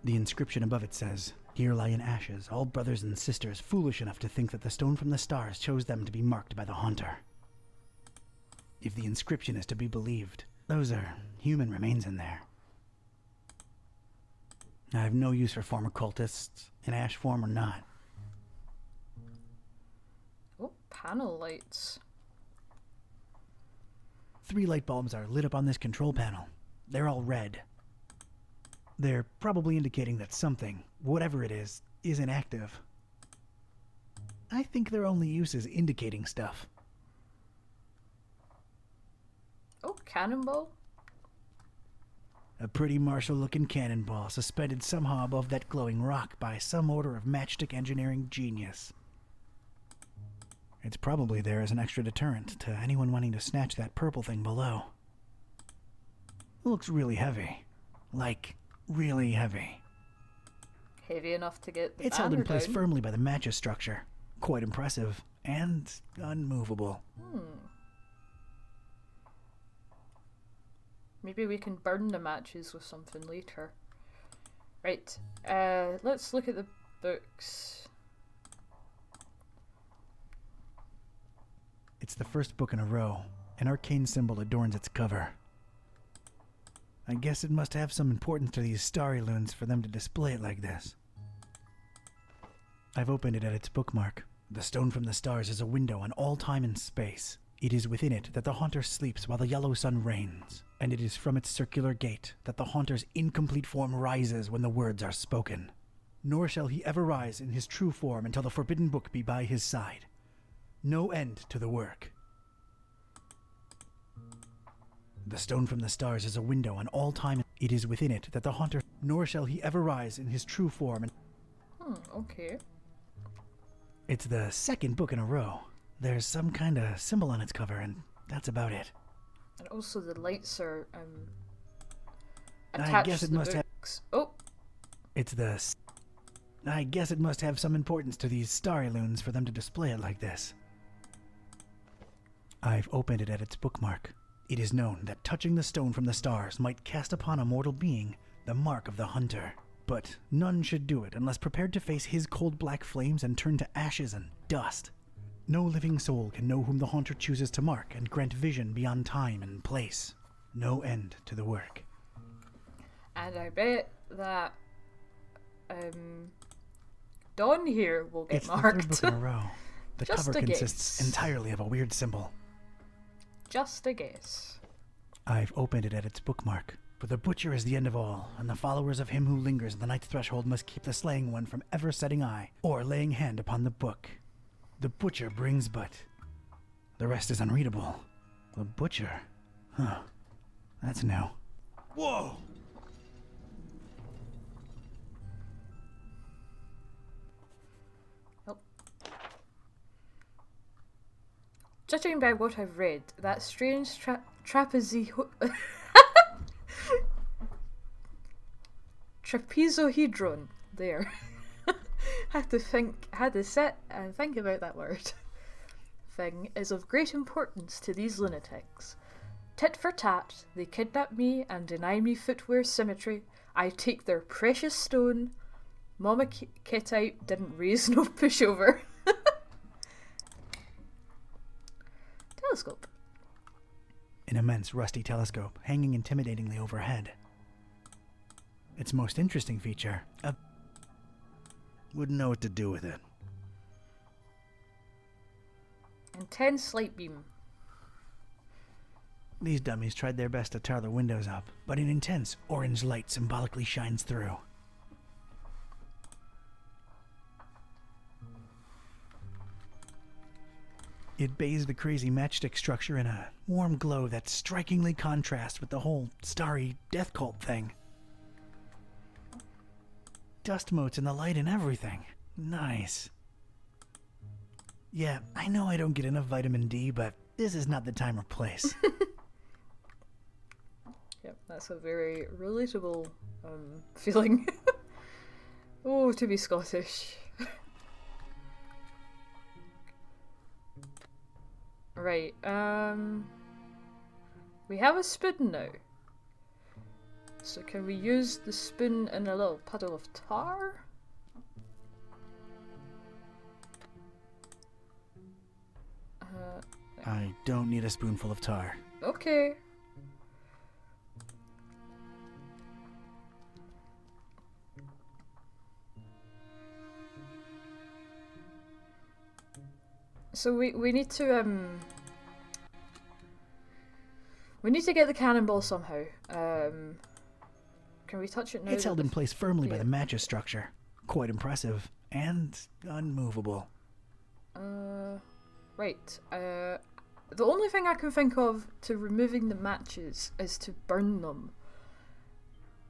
The inscription above it says, "Here lie in ashes all brothers and sisters foolish enough to think that the stone from the stars chose them to be marked by the haunter." If the inscription is to be believed, those are human remains in there. I have no use for former cultists, in ash form or not. Oh, panel lights. 3 light bulbs are lit up on this control panel. They're all red. They're probably indicating that something, whatever it is inactive. I think their only use is indicating stuff. Oh, cannonball. A pretty martial-looking cannonball suspended somehow above that glowing rock by some order of matchstick engineering genius. It's probably there as an extra deterrent to anyone wanting to snatch that purple thing below. It looks really heavy. Like, really heavy. Heavy enough to get the It's held in place down. firmly by the matches structure. Quite impressive. And unmovable. Maybe we can burn the matches with something later. Right. Let's look at the books. It's the first book in a row. An arcane symbol adorns its cover. I guess it must have some importance to these starry loons for them to display it like this. I've opened it at its bookmark. The stone from the stars is a window on all time and space. It is within it that the haunter sleeps while the yellow sun reigns, and it is from its circular gate that the haunter's incomplete form rises when the words are spoken. Nor shall he ever rise in his true form until the forbidden book be by his side. No end to the work. The stone from the stars is a window on all time. It is within it that the haunter, nor shall he ever rise in his true form. Okay. It's the second book in a row. There's some kind of symbol on its cover, and that's about it. And also the lights are I attached guess to it the must have. books. Oh, I guess it must have some importance to these starry loons for them to display it like this. I've opened it at its bookmark. It is known that touching the stone from the stars might cast upon a mortal being the mark of the hunter. But none should do it unless prepared to face his cold black flames and turn to ashes and dust. No living soul can know whom the haunter chooses to mark and grant vision beyond time and place. No end to the work. and I bet that Dawn here will get It's marked. the third book in a row. The Just cover a consists guess. entirely of a weird symbol. Just a guess. I've opened it at its bookmark. For the butcher is the end of all, and the followers of him who lingers in the night's threshold must keep the slaying one from ever setting eye, or laying hand upon the book. The butcher brings but... The rest is unreadable. The butcher? Huh. That's new. Whoa! Judging by what I've read, that strange trapezohedron there. had to sit and think about that word. Thing is of great importance to these lunatics. Tit for tat, they kidnap me and deny me footwear symmetry. I take their precious stone. Mama Kittite didn't raise no pushover. Telescope. An immense rusty telescope hanging intimidatingly overhead. Its most interesting feature, wouldn't know what to do with it. Intense light beam. These dummies tried their best to tar the windows up, but an intense orange light symbolically shines through. It bathes the crazy matchstick structure in a warm glow that strikingly contrasts with the whole starry death cult thing. Dust motes in the light and everything. Nice. Yeah, I know I don't get enough vitamin D, but this is not the time or place. Yep, that's a very relatable feeling. Oh, to be Scottish. Right, we have a spoon now. So can we use the spoon in a little puddle of tar? I don't need a spoonful of tar. Okay. So we need to get the cannonball somehow. Can we touch it now? It's held in place firmly by yeah. the match's structure. Quite impressive and unmovable. Right. The only thing I can think of to removing the matches is to burn them.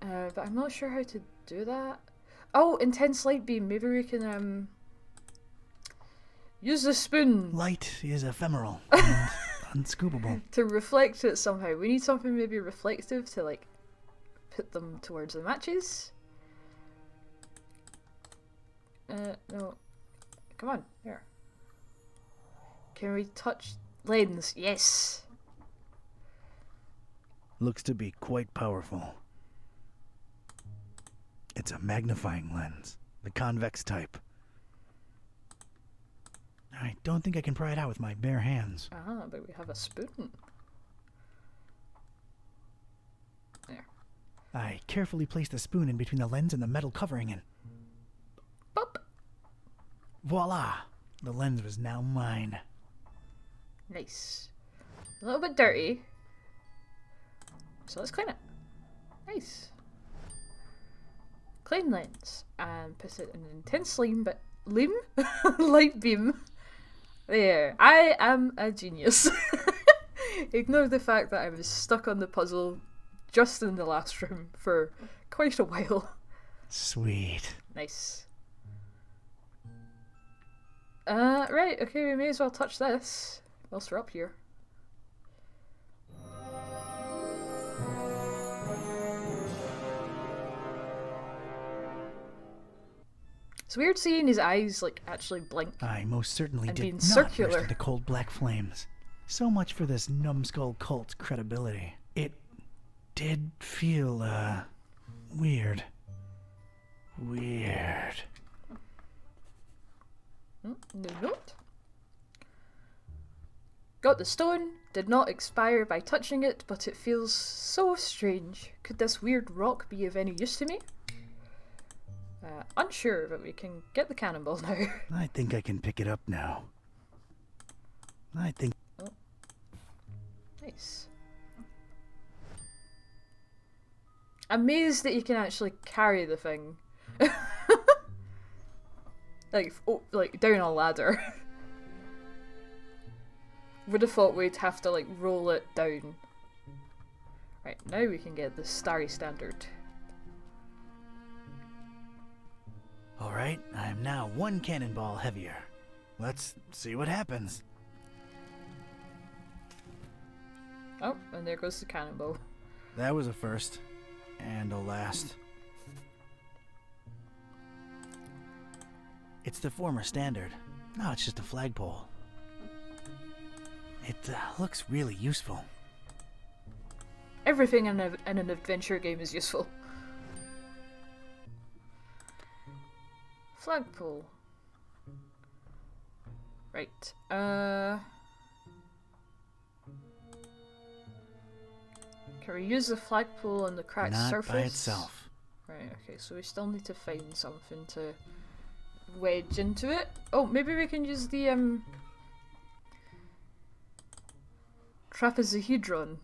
But I'm not sure how to do that. Oh, intense light beam. Maybe we can use the spoon. Light is ephemeral and unscoopable. To reflect it somehow. We need something maybe reflective to like put them towards the matches. No. Come on, there. Can we touch lens? Yes. Looks to be quite powerful. It's a magnifying lens, the convex type. I don't think I can pry it out with my bare hands. Ah, but we have a spoon. There. I carefully placed the spoon in between the lens and the metal covering and... Pop. Voila! The lens was now mine. Nice. A little bit dirty. So let's clean it. Nice. Clean lens. And put it in an intense light beam. There. I am a genius. Ignore the fact that I was stuck on the puzzle just in the last room for quite a while. Sweet. Nice. Right, okay, we may as well touch this whilst we're up here. It's weird seeing his eyes, like, actually blink. I most certainly And did being not circular. burst into cold black flames. So much for this numbskull cult's credibility. It did feel, weird. Weird. No note. Got the stone, did not expire by touching it, but it feels so strange. Could this weird rock be of any use to me? Unsure, but we can get the cannonball now. I think I can pick it up now. I think... Oh. Nice. Amazed that you can actually carry the thing. like down a ladder. Would have thought we'd have to like roll it down. Right, now we can get the starry standard. Alright, I am now 1 cannonball heavier. Let's see what happens. Oh, and there goes the cannonball. That was a first. And a last. It's the former standard. No, it's just a flagpole. It looks really useful. Everything in an adventure game is useful. Flagpole. Right. Can we use the flagpole on the cracked surface? Not by itself. Right, okay, so we still need to find something to wedge into it. Oh, maybe we can use the trapezohedron.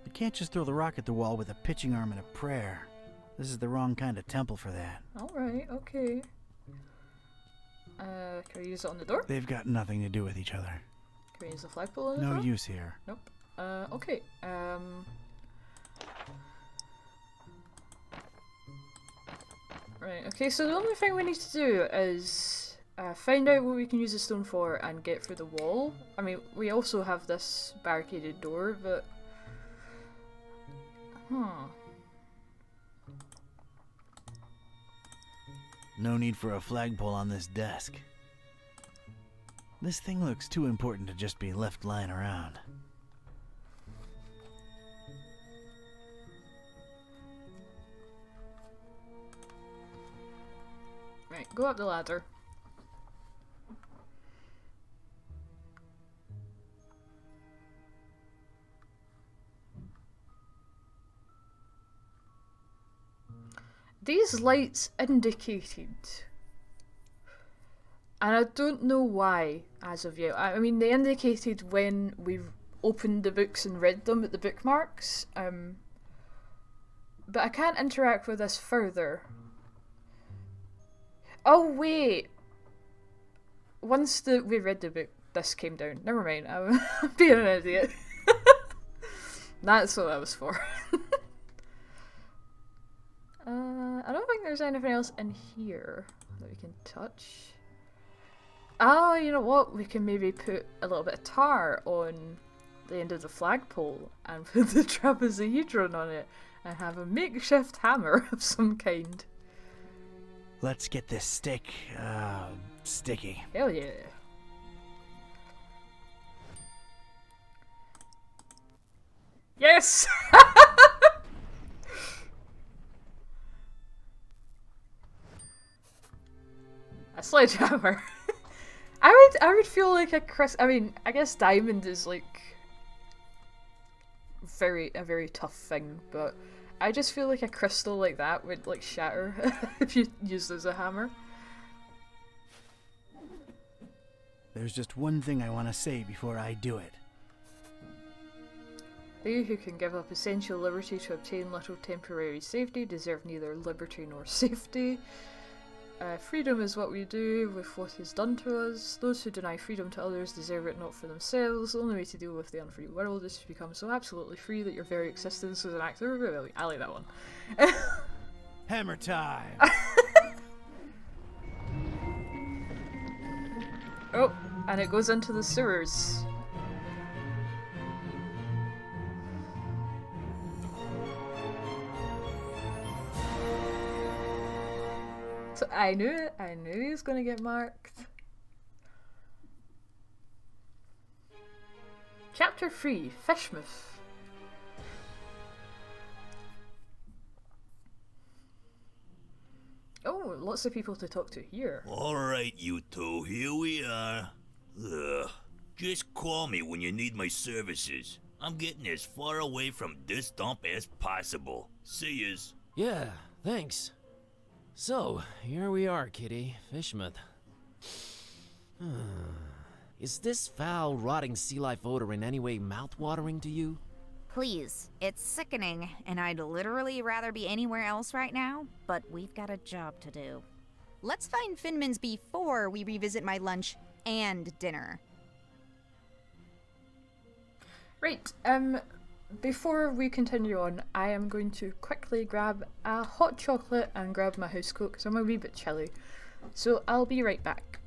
You can't just throw the rock at the wall with a pitching arm and a prayer. This is the wrong kind of temple for that. Alright, okay. Can we use it on the door? They've got nothing to do with each other. Can we use the flagpole on the door? No use here. Nope. Okay. Right, okay, so the only thing we need to do is find out what we can use the stone for and get through the wall. I mean, we also have this barricaded door, but... No need for a flagpole on this desk. This thing looks too important to just be left lying around. Right, go up the ladder. These lights indicated, and I don't know why as of yet. I mean, they indicated when we opened the books and read them at the bookmarks, but I can't interact with this further. Oh wait! Once we read the book, this came down. Never mind, I'm being an idiot. That's what that was for. I don't think there's anything else in here that we can touch. Oh, you know what? We can maybe put a little bit of tar on the end of the flagpole and put the trapezohedron on it and have a makeshift hammer of some kind. Let's get this stick, sticky. Hell yeah. Yes! A sledgehammer. I would feel like I mean, I guess diamond is like a very tough thing, but I just feel like a crystal like that would like shatter if you used it as a hammer. There's just one thing I want to say before I do it. They who can give up essential liberty to obtain little temporary safety deserve neither liberty nor safety. Freedom is what we do with what is done to us. Those who deny freedom to others deserve it not for themselves. The only way to deal with the unfree world is to become so absolutely free that your very existence is an act of rebellion. I like that one. Hammer time! Oh, and it goes into the sewers. So I knew it. I knew he was going to get marked. Chapter 3, Fishmouth. Oh, lots of people to talk to here. Alright, you two, here we are. Ugh. Just call me when you need my services. I'm getting as far away from this dump as possible. See yous. Yeah, thanks. So, here we are, Kitty. Fishmouth. Is this foul, rotting sea life odor in any way mouth-watering to you? Please, it's sickening, and I'd literally rather be anywhere else right now, but we've got a job to do. Let's find Finman's before we revisit my lunch and dinner. Right, before we continue on, I am going to quickly grab a hot chocolate and grab my house coat because I'm a wee bit chilly. So I'll be right back.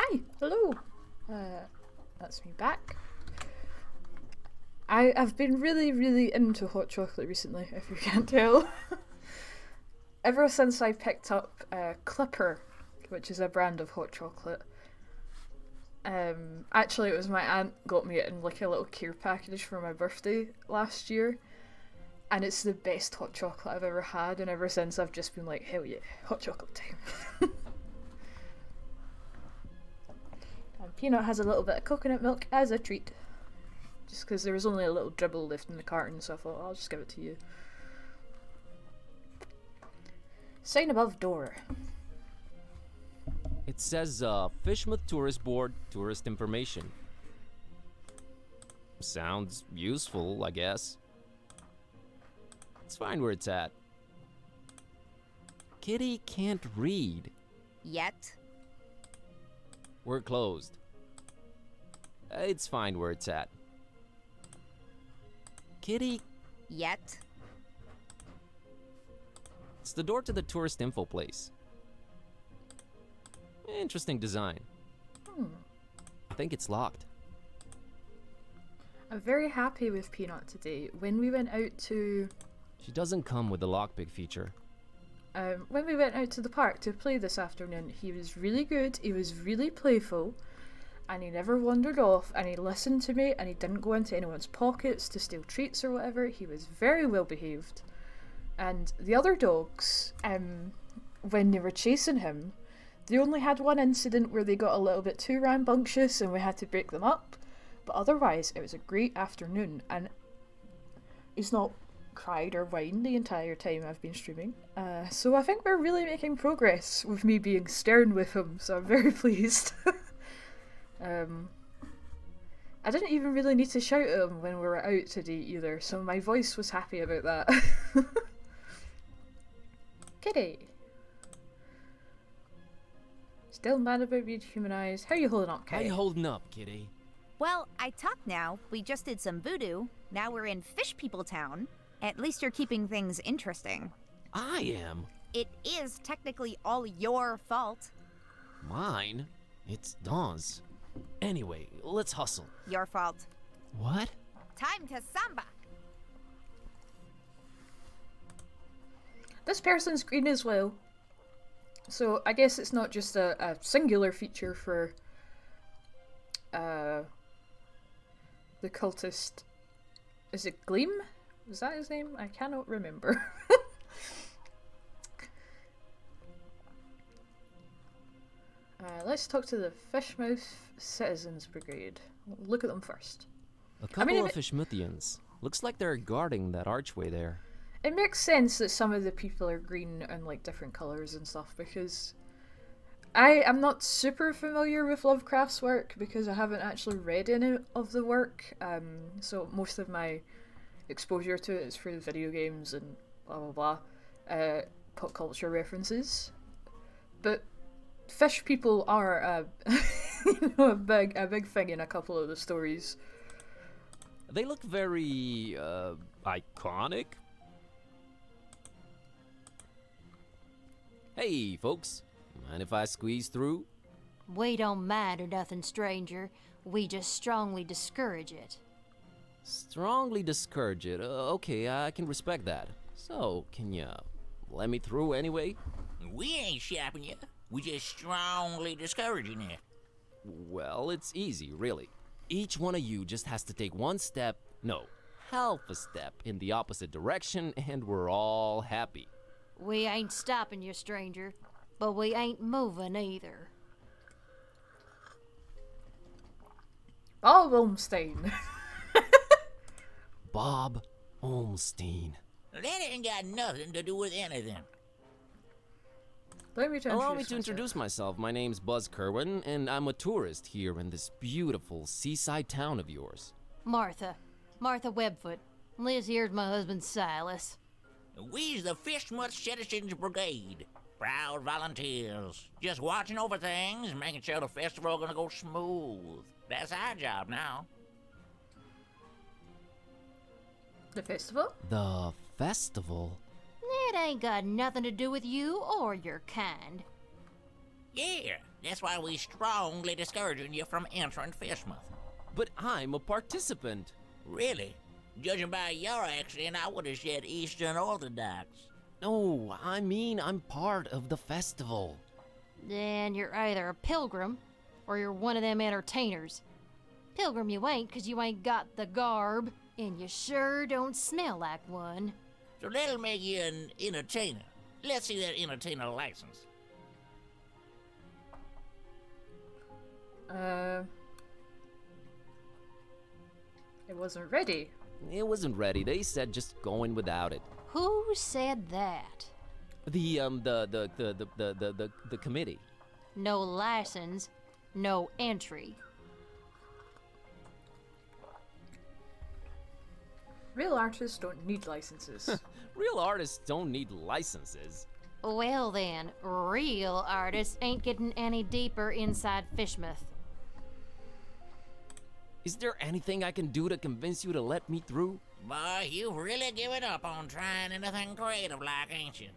Hi, hello. That's me back. I've been really into hot chocolate recently, if you can't tell. Ever since I picked up Clipper, which is a brand of hot chocolate. Actually, it was my aunt got me it in like a little care package for my birthday last year. And it's the best hot chocolate I've ever had, and ever since I've just been like, hell yeah, hot chocolate time. And Peanut has a little bit of coconut milk as a treat. Just because there was only a little dribble left in the carton, so I thought, I'll just give it to you. Sign above door. It says, Fishmouth Tourist Board, tourist information. Sounds useful, I guess. Let's find where it's at. Kitty can't read. Yet. We're closed. It's fine where it's at. Kitty. Yet. It's the door to the tourist info place. Interesting design. I think it's locked. I'm very happy with Peanut today. When we went out to... She doesn't come with the lockpick feature. When we went out to the park to play this afternoon, he was really good, he was really playful, and he never wandered off, and he listened to me, and he didn't go into anyone's pockets to steal treats or whatever. He was very well behaved. And the other dogs, when they were chasing him, they only had one incident where they got a little bit too rambunctious and we had to break them up. But otherwise, it was a great afternoon, and he's not cried or whined the entire time I've been streaming. So I think we're really making progress with me being stern with him, so I'm very pleased. I didn't even really need to shout at him when we were out today either, so my voice was happy about that. Kitty! Still mad about being humanized. How you holding up, Kitty? How you holding up, Kitty? Well, I talk now. We just did some voodoo. Now we're in Fish People Town. At least you're keeping things interesting. I am? It is technically all your fault. Mine? It's Dawn's. Anyway, let's hustle. Your fault. What? Time to samba! This person's green as well. So I guess it's not just a singular feature for the cultist. Is it Gleam? Was that his name? I cannot remember. Let's talk to the Fishmouth Citizens Brigade. We'll look at them first. A couple of Fishmouthians. Looks like they're guarding that archway there. It makes sense that some of the people are green and like different colours and stuff, because I am not super familiar with Lovecraft's work because I haven't actually read any of the work. So most of my exposure to it is through video games and blah blah blah, pop culture references. But fish people are a big thing in a couple of the stories. They look very iconic. Hey, folks. Mind if I squeeze through? We don't mind or nothing, stranger. We just strongly discourage it. Strongly discourage it? Okay, I can respect that. So, can you let me through anyway? We ain't shopping you. We just strongly discouraging it. Well, it's easy, really. Each one of you just has to take one step, no, half a step in the opposite direction, and we're all happy. We ain't stopping you, stranger, but we ain't moving either. Bob Olmstein. Bob Olmstein. That ain't got nothing to do with anything. Allow me to introduce myself. My name's Buzz Kerwin, and I'm a tourist here in this beautiful seaside town of yours. Martha Webfoot. Liz here's my husband Silas. We's the Fishmouth Citizens Brigade. Proud volunteers. Just watching over things, making sure the festival gonna go smooth. That's our job now. The festival? The festival? It ain't got nothing to do with you or your kind. Yeah, That's why we strongly discouraging you from entering Fishmouth. But I'm a participant. Really? Judging by your accent, I would have said Eastern Orthodox. No, I mean I'm part of the festival. Then you're either a pilgrim, or you're one of them entertainers. Pilgrim you ain't, 'cause you ain't got the garb, and you sure don't smell like one. So that'll make you an entertainer. Let's see that entertainer license. It wasn't ready. It wasn't ready. They said just go in without it. Who said that? The committee. No license, no entry. Real artists don't need licenses. Real artists don't need licenses. Well then, real artists ain't getting any deeper inside Fishmouth. Is there anything I can do to convince you to let me through? Boy, you've really given up on trying anything creative like, ain't you?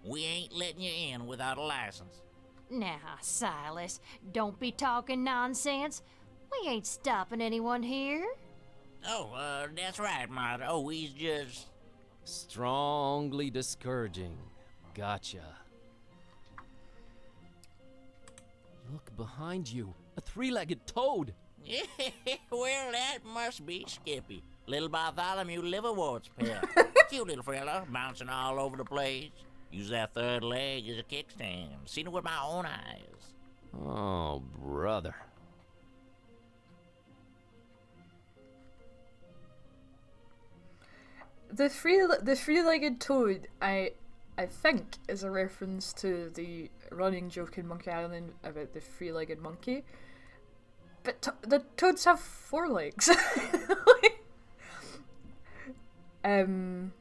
We ain't letting you in without a license. Now, Silas, don't be talking nonsense. We ain't stopping anyone here. Oh, that's right, Martha. Oh, he's just... Strongly discouraging. Gotcha. Look behind you. A three-legged toad. Well, that must be Skippy. Little Bartholomew Liverwort's pet. Cute little fella, bouncing all over the place. Use that third leg as a kickstand. Seen it with my own eyes. Oh, brother. The three-legged toad, I think, is a reference to the running joke in Monkey Island about the three-legged monkey. But the toads have 4 legs. And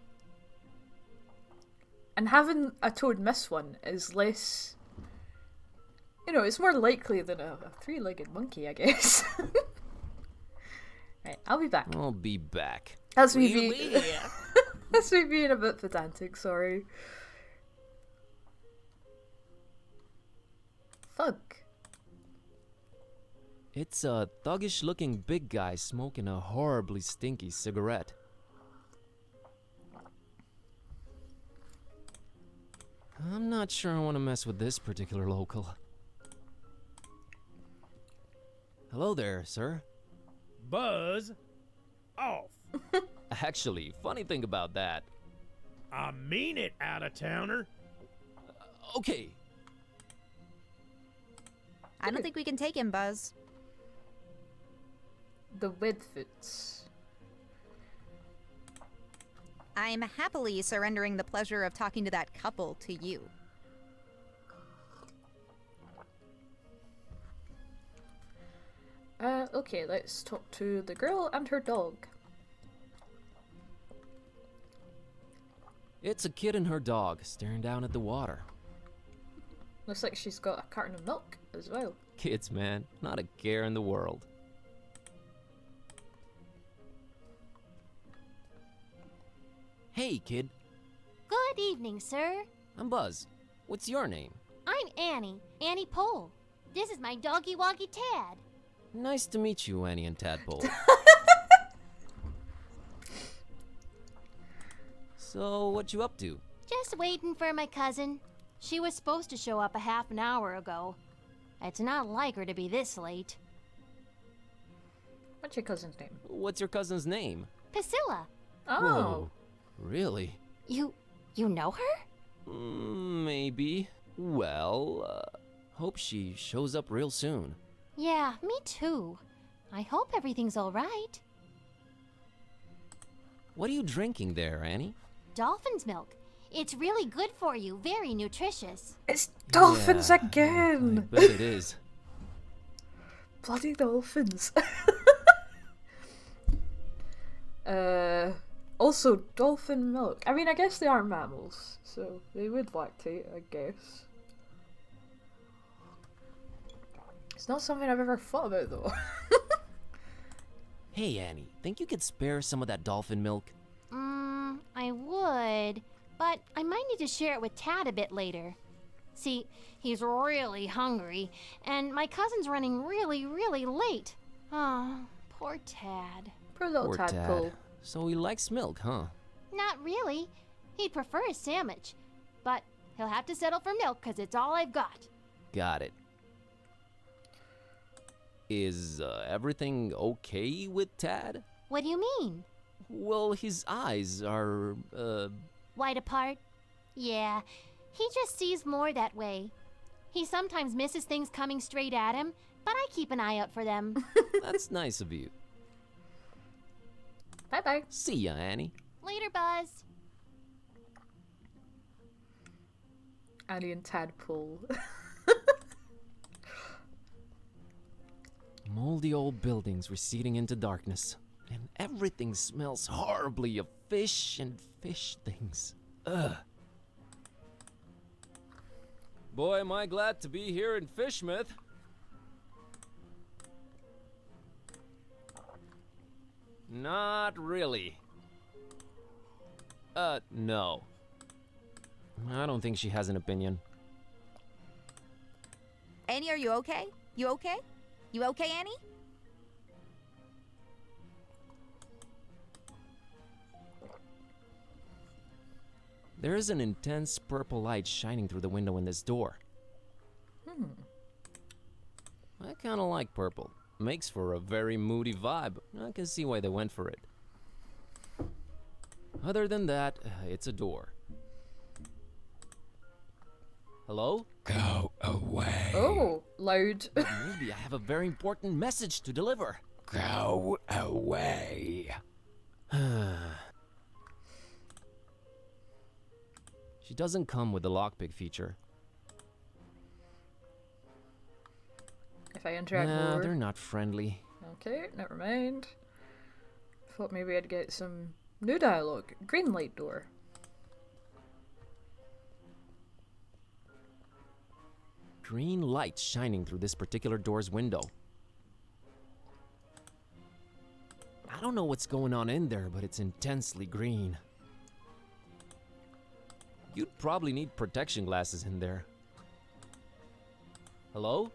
having a toad miss one is less... You know, it's more likely than a 3-legged monkey, I guess. Right, I'll be back. I'll be back. That's me being... That's me being a bit pedantic, sorry. Thug. It's a thuggish-looking big guy smoking a horribly stinky cigarette. I'm not sure I want to mess with this particular local. Hello there, sir. Buzz off. Actually, funny thing about that. I mean it, out-of-towner. Okay. I don't think we can take him, Buzz. The Wedfoots. I'm happily surrendering the pleasure of talking to that couple to you. Okay, let's talk to the girl and her dog. It's a kid and her dog staring down at the water. Looks like she's got a carton of milk as well. Kids, man, not a care in the world. Hey, kid. Good evening, sir. I'm Buzz. What's your name? I'm Annie Pole. This is my doggy woggy Tad. Nice to meet you, Annie and Tadpole. So, what you up to? Just waiting for my cousin. She was supposed to show up a half an hour ago. It's not like her to be this late. What's your cousin's name? What's your cousin's name? Priscilla. Oh. Whoa, really? You know her? Maybe. Well, hope she shows up real soon. Yeah, me too. I hope everything's all right. What are you drinking there, Annie? Dolphin's milk. It's really good for you, very nutritious. It's dolphins again! I bet it is. Bloody dolphins. Also, dolphin milk. I mean, I guess they are mammals, so they would lactate, I guess. It's not something I've ever thought about, though. Hey, Annie, think you could spare some of that dolphin milk? I would, but I might need to share it with Tad a bit later. See, he's really hungry, and my cousin's running really late. Oh, poor Tad. Poor little Poor tadpole. Tad. So he likes milk, huh? Not really. He'd prefer a sandwich, but he'll have to settle for milk because it's all I've got. Got it. Is everything okay with Tad? What do you mean? Well, his eyes are, Wide apart? Yeah, he just sees more that way. He sometimes misses things coming straight at him, but I keep an eye out for them. That's nice of you. Bye-bye. See ya, Annie. Later, Buzz. Annie and Tadpole. Moldy old buildings receding into darkness, and everything smells horribly of fish and fish things. Ugh. Boy, am I glad to be here in Fishmouth. Not really. No. I don't think she has an opinion. Annie, are you okay? You okay? You okay, Annie? There is an intense purple light shining through the window in this door. I kinda like purple. Makes for a very moody vibe. I can see why they went for it. Other than that, it's a door. Hello? Go away. Oh, loud. Maybe I have a very important message to deliver. Go away. She doesn't come with the lockpick feature. If I interact Nah, more. they're not friendly. Okay, never mind. Thought maybe I'd get some new dialogue. Green light door. Green light shining through this particular door's window. I don't know what's going on in there, but it's intensely green. You'd probably need protection glasses in there. Hello?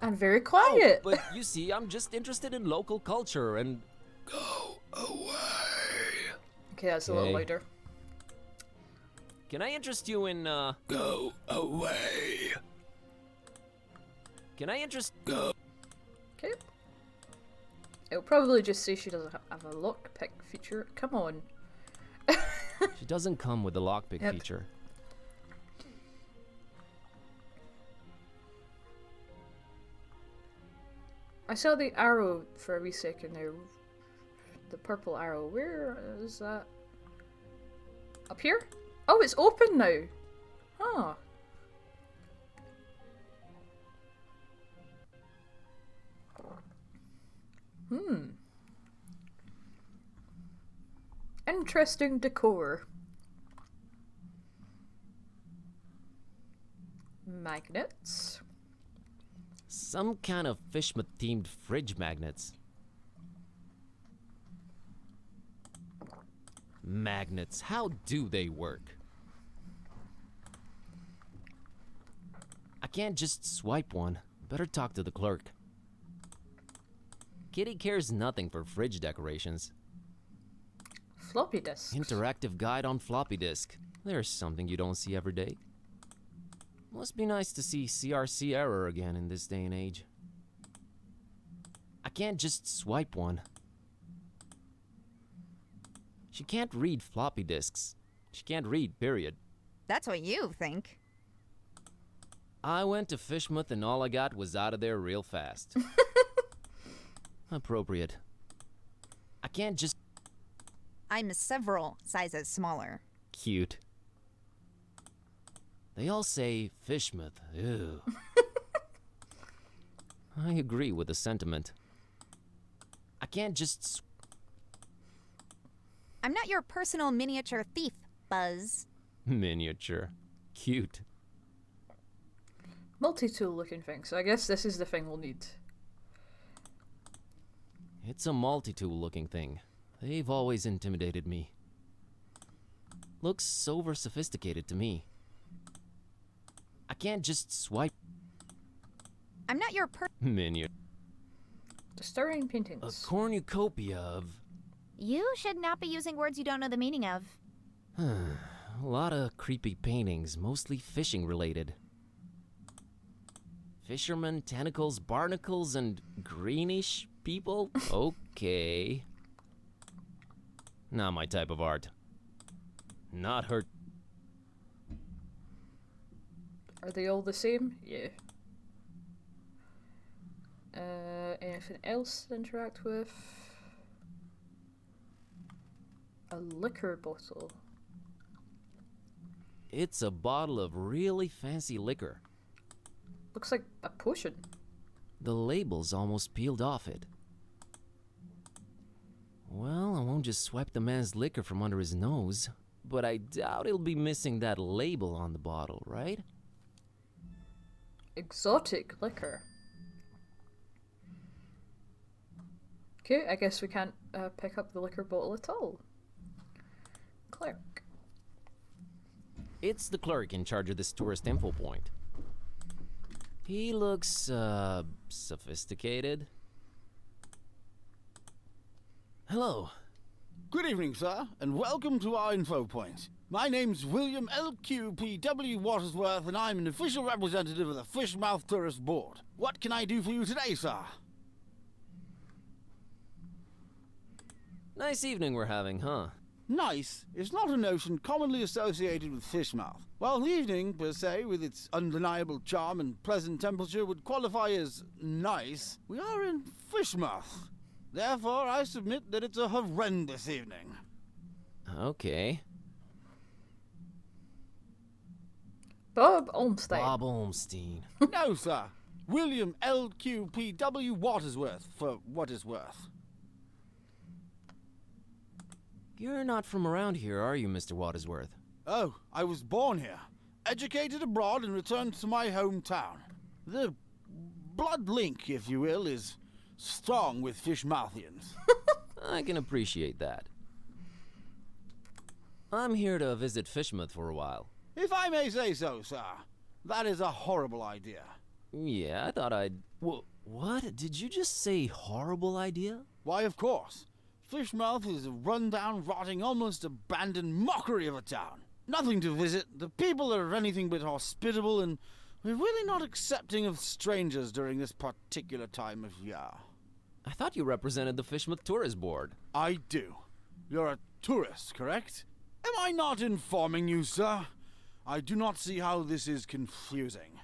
I'm very quiet. But you see, I'm just interested in local culture and... Go away. Okay, that's a little Okay. louder. Can I interest you in, Go away. Can I interest... Okay. It'll probably just say she doesn't have a lockpick feature. Come on. She doesn't come with the lockpick Yep. feature. I saw the arrow for a wee second there. The purple arrow. Where is that? Up here? Oh, it's open now. Huh. Interesting decor. Magnets. Some kind of Fishma-themed fridge magnets. Magnets, how do they work? I can't just swipe one. Better talk to the clerk. Kitty cares nothing for fridge decorations. Floppy disk. Interactive guide on floppy disk. There's something you don't see every day. Must be nice to see CRC error again in this day and age. I can't just swipe one. She can't read floppy disks. She can't read, period. That's what you think. I went to Fishmouth and all I got was out of there real fast. Appropriate. I can't just... I'm several sizes smaller. Cute. They all say Fishmouth. Ew. I agree with the sentiment. I can't just... I'm not your personal miniature thief, Buzz. Miniature. Cute. Multi-tool looking thing, so I guess this is the thing we'll need. It's a multi-tool looking thing. They've always intimidated me. Looks over sophisticated to me. can't just swipe I'm not your menu. Disturbing A paintings. cornucopia of You should not be using words you don't know the meaning of. a lot of creepy paintings, mostly fishing related. Fishermen, tentacles, barnacles, and greenish people? Okay. Not my type of art. Not her. Are they all the same? Yeah. Anything else to interact with? A liquor bottle. It's a bottle of really fancy liquor. Looks like a potion. The label's almost peeled off it. Well, I won't just swipe the man's liquor from under his nose, but I doubt he'll be missing that label on the bottle, right? Exotic liquor. Okay, I guess we can't pick up the liquor bottle at all. Clerk. It's the clerk in charge of this tourist info point. He looks, sophisticated. Hello. Good evening, sir, and welcome to our info point. My name's William L.Q.P.W. Watersworth, and I'm an official representative of the Fishmouth Tourist Board. What can I do for you today, sir? Nice evening we're having, huh? Nice is not a notion commonly associated with Fishmouth. While the evening, per se, with its undeniable charm and pleasant temperature, would qualify as nice, we are in Fishmouth. Therefore, I submit that it's a horrendous evening. Okay. Bob Olmstein. Bob Olmstein. No, sir. William L.Q.P.W. Watersworth, for what is worth. You're not from around here, are you, Mr. Watersworth? Oh, I was born here, educated abroad, and returned to my hometown. The blood link, if you will, is strong with Fishmouthians. I can appreciate that. I'm here to visit Fishmouth for a while. If I may say so, sir, that is a horrible idea. Yeah, I thought I'd... What? Did you just say horrible idea? Why, of course. Fishmouth is a run-down, rotting, almost abandoned mockery of a town. Nothing to visit, the people are anything but hospitable, and we're really not accepting of strangers during this particular time of year. I thought you represented the Fishmouth Tourist Board. I do. You're a tourist, correct? Am I not informing you, sir? I do not see how this is confusing.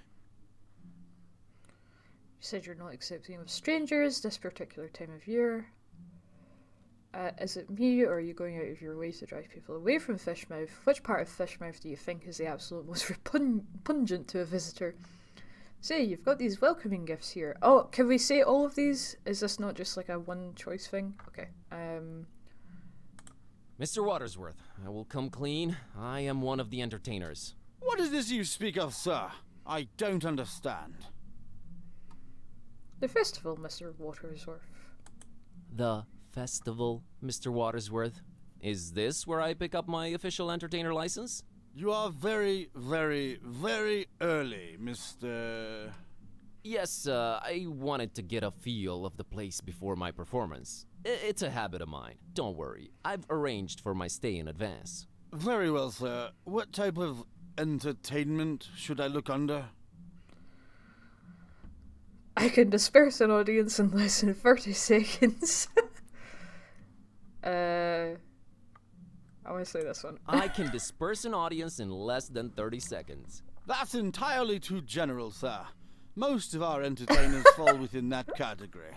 You said you're not accepting of strangers this particular time of year. Is it me, or are you going out of your way to drive people away from Fishmouth? Which part of Fishmouth do you think is the absolute most repugnant to a visitor? Say, you've got these welcoming gifts here. Oh, can we say all of these? Is this not just like a one-choice thing? Okay. Mr. Watersworth, I will come clean. I am one of the entertainers. What is this you speak of, sir? I don't understand. The festival, Mr. Watersworth. The festival, Mr. Watersworth? Is this where I pick up my official entertainer license? You are very, very, very early, Mr... Yes, I wanted to get a feel of the place before my performance. It's a habit of mine. Don't worry. I've arranged for my stay in advance. Very well, sir. What type of entertainment should I look under? I can disperse an audience in less than 30 seconds. I want to say this one. I can disperse an audience in less than 30 seconds. That's entirely too general, sir. Most of our entertainers fall within that category.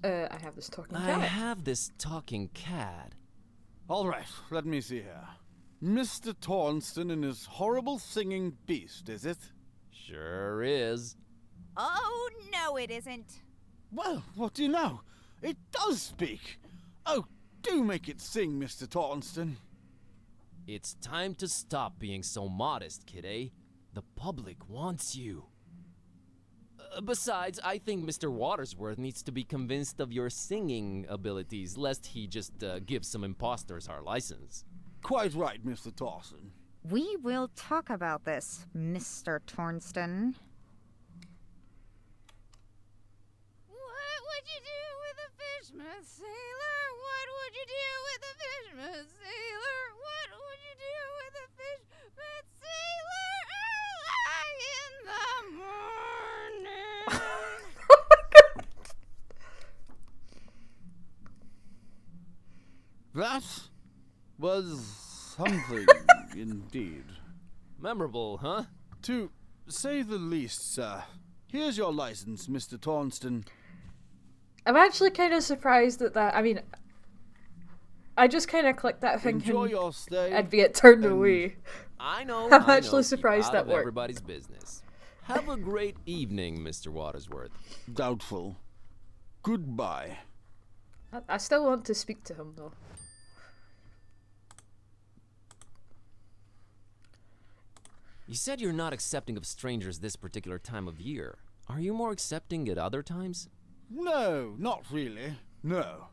I have this talking cat. I have this talking cat. All right, let me see here. Mr. Tornston and his horrible singing beast, is it? Sure is. Oh, no, it isn't. Well, what do you know? It does speak. Oh, do make it sing, Mr. Tornston. It's time to stop being so modest, kid, eh? The public wants you. Besides, I think Mr. Watersworth needs to be convinced of your singing abilities, lest he just give some imposters our license. Quite right, Mr. Torson. We will talk about this, Mr. Tornston. What would you do with a fishman sailor? What would you do with a fishman sailor? What would you do with a fishman sailor early in the morning? That was something indeed. Memorable, huh? To say the least, sir. Here's your license, Mr. Tornston. I'm actually kind of surprised at that. I mean, I just kind of clicked that thinking Enjoy your stay. I'd get turned away. I know. I'm I actually know. surprised Keep that out of worked. everybody's business. Have a great evening, Mr. Watersworth. Doubtful. Goodbye. I still want to speak to him, though. You said you're not accepting of strangers this particular time of year. Are you more accepting at other times? No, not really. No.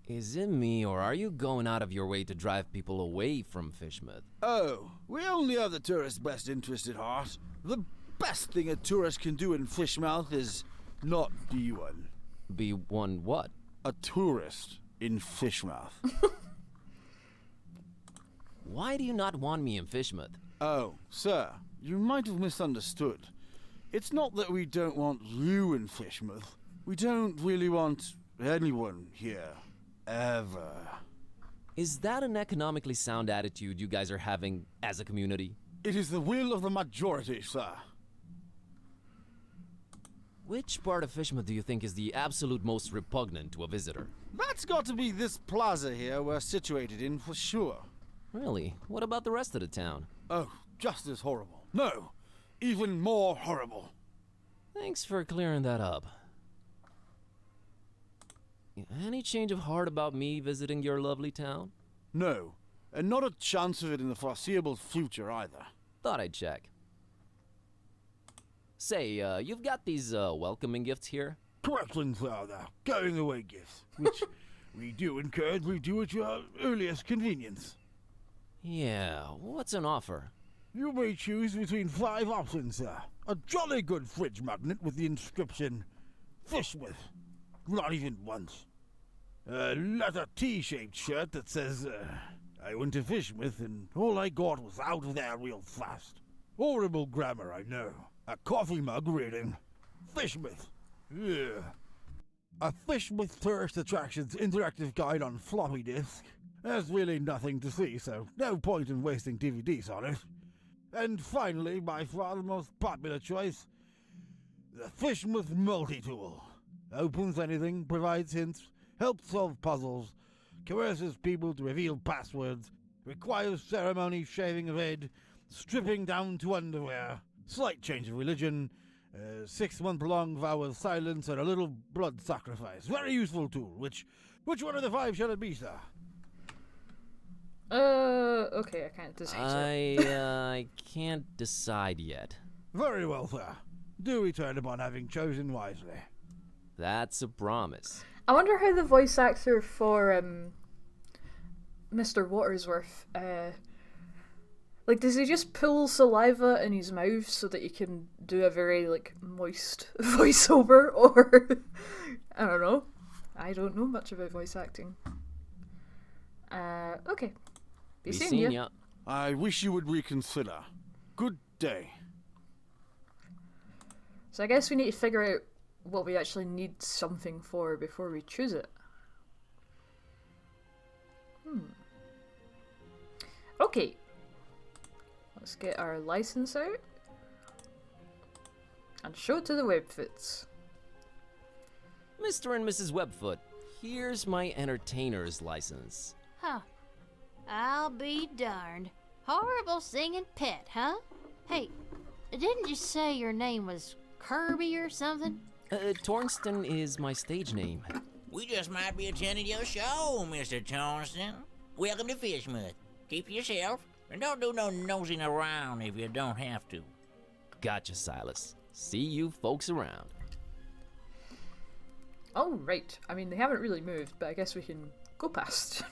Is it me, or are you going out of your way to drive people away from Fishmouth? Oh, we only have the tourist's best interest at heart. The best thing a tourist can do in Fishmouth is not be one. Be one what? A tourist in Fishmouth. Why do you not want me in Fishmouth? Oh, sir, you might have misunderstood. It's not that we don't want you in Fishmouth. We don't really want anyone here. Ever. Is that an economically sound attitude you guys are having as a community? It is the will of the majority, sir. Which part of Fishmouth do you think is the absolute most repugnant to a visitor? That's got to be this plaza here we're situated in for sure. Really? What about the rest of the town? Oh, just as horrible. No, even more horrible. Thanks for clearing that up. Any change of heart about me visiting your lovely town? No, and not a chance of it in the foreseeable future either. Thought I'd check. Say, you've got these welcoming gifts here? Correction, Father. Going away gifts, which we do encourage. We do at your earliest convenience. Yeah, what's an offer? You may choose between 5 options, sir. A jolly good fridge magnet with the inscription, Fishmouth. Not even once. A leather T-shaped shirt that says, I went to Fishmouth and all I got was out of there real fast. Horrible grammar, I know. A coffee mug reading, Fishmouth. Yeah. A Fishmouth Tourist Attractions interactive guide on floppy disk. There's really nothing to see, so no point in wasting DVDs on it. And finally, by far the most popular choice, the Fishmouth Multi-Tool. Opens anything, provides hints, helps solve puzzles, coerces people to reveal passwords, requires ceremony, shaving of head, stripping down to underwear, slight change of religion, 6-month-long vow of silence, and a little blood sacrifice. Very useful tool. Which one of the 5 shall it be, sir? Okay, I can't decide. I can't decide yet. Very well, sir. Do return upon having chosen wisely. That's a promise. I wonder how the voice actor for Mr. Watersworth, like, does he just pull saliva in his mouth so that he can do a very, like, moist voiceover, or I don't know. I don't know much about voice acting. Okay. Be seeing ya. I wish you would reconsider. Good day. So I guess we need to figure out what we actually need something for before we choose it. Okay. Let's get our license out and show it to the Webfoots. Mr. and Mrs. Webfoot, here's my entertainer's license. Huh. I'll be darned. Horrible singing pet, huh? Hey, didn't you say your name was Kirby or something? Tornston is my stage name. We just might be attending your show, Mr. Tornston. Welcome to Fishmouth. Keep yourself, and don't do no nosing around if you don't have to. Gotcha, Silas. See you folks around. Oh, right. I mean, they haven't really moved, but I guess we can go past.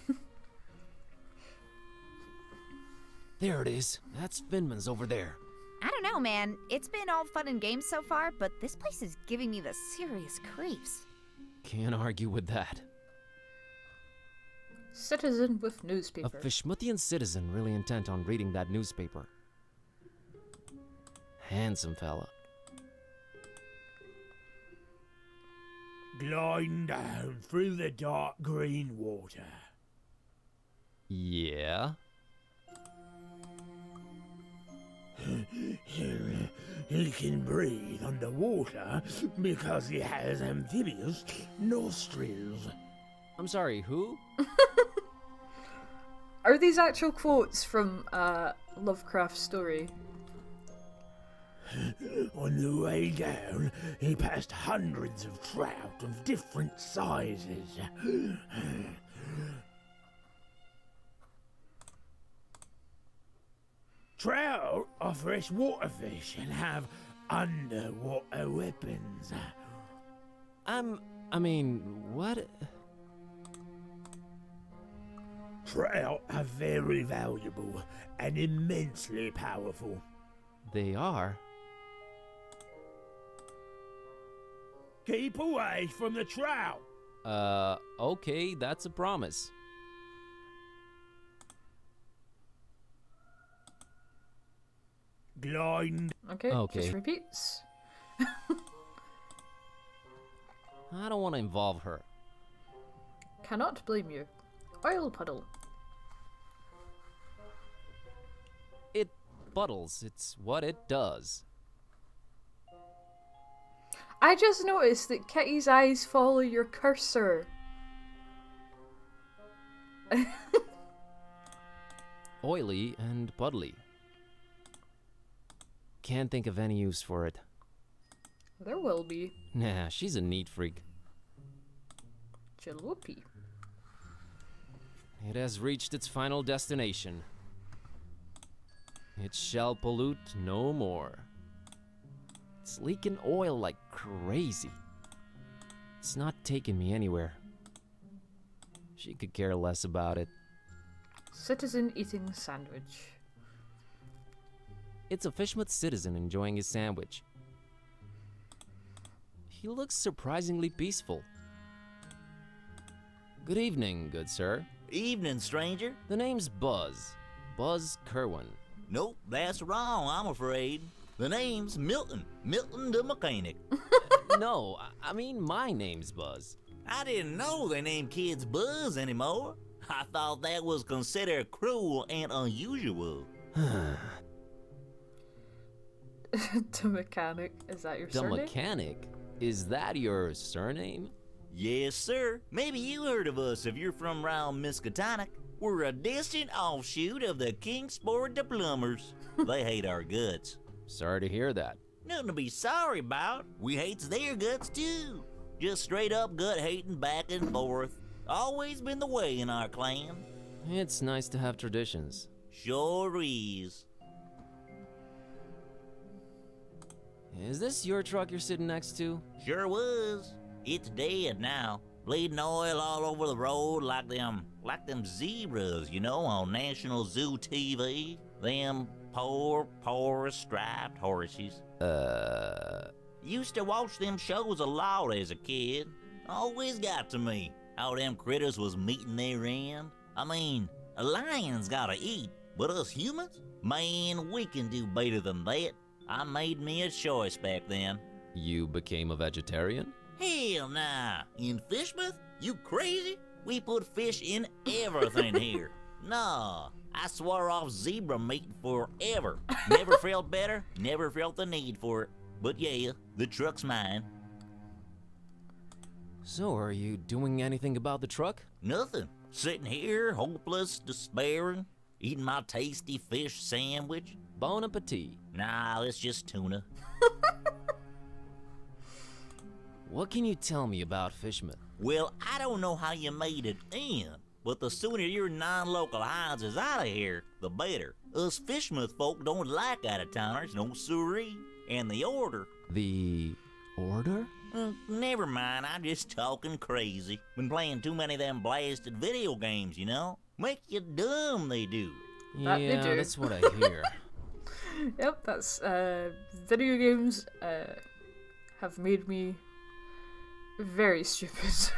There it is. That's Finman's over there. I don't know, man. It's been all fun and games so far, but this place is giving me the serious creeps. Can't argue with that. Citizen with A newspaper. Fishmuthian citizen really intent on reading that newspaper. Handsome fella. Gliding down through the dark green water. Yeah? He can breathe underwater because he has amphibious nostrils. I'm sorry, who? Are these actual quotes from Lovecraft's story? On the way down, he passed hundreds of trout of different sizes. Trout are freshwater fish and have underwater weapons. I mean, what? Trout are very valuable and immensely powerful. They are? Keep away from the trout. Okay, that's a promise. Gliding. Okay, Okay. just repeats. I don't want to involve her. Cannot blame you. Oil puddle. It puddles. It's what it does. I just noticed that Kitty's eyes follow your cursor. Oily and puddly. Can't think of any use for it. There will be. Nah, she's a neat freak. Jalopy. It has reached its final destination. It shall pollute no more. It's leaking oil like crazy. It's not taking me anywhere. She could care less about it. Citizen eating sandwich. It's a Fishmouth citizen enjoying his sandwich. He looks surprisingly peaceful. Good evening, good sir. Evening, stranger. The name's Buzz. Buzz Kerwin. Nope, that's wrong, I'm afraid. The name's Milton. Milton the mechanic. No, I mean my name's Buzz. I didn't know they named kids Buzz anymore. I thought that was considered cruel and unusual. The mechanic. Is that your The surname? mechanic? Is that your surname? Yes, sir. Maybe you heard of us if you're from round Miskatonic. We're a distant offshoot of the Kingsport the Plumbers. They hate our guts. Sorry to hear that. Nothing to be sorry about. We hates their guts too. Just straight up gut hating back and forth. Always been the way in our clan. It's nice to have traditions. Sure is. Is this your truck you're sitting next to? Sure was. It's dead now. Bleeding oil all over the road like them zebras, you know, on National Zoo TV. Them poor striped horses. Used to watch them shows a lot as a kid. Always got to me how them critters was meeting their end. I mean, a lion's gotta eat, but us humans? Man, we can do better than that. I made me a choice back then. You became a vegetarian? Hell nah. In Fishmouth? You crazy? We put fish in everything here. Nah, I swore off zebra meat forever. Never felt better, never felt the need for it. But yeah, the truck's mine. So, are you doing anything about the truck? Nothing. Sitting here, hopeless, despairing, eating my tasty fish sandwich. Bon appetit. Nah, it's just tuna. What can you tell me about Fishmouth? Well, I don't know how you made it in, but the sooner your non-local hides is out of here, the better. Us Fishmouth folk don't like out-of-towners, no siree. And the order... The order? Never mind, I'm just talking crazy. Been playing too many of them blasted video games, you know? Make you dumb, they do. That they do. That's what I hear. Yep, that's video games have made me very stupid.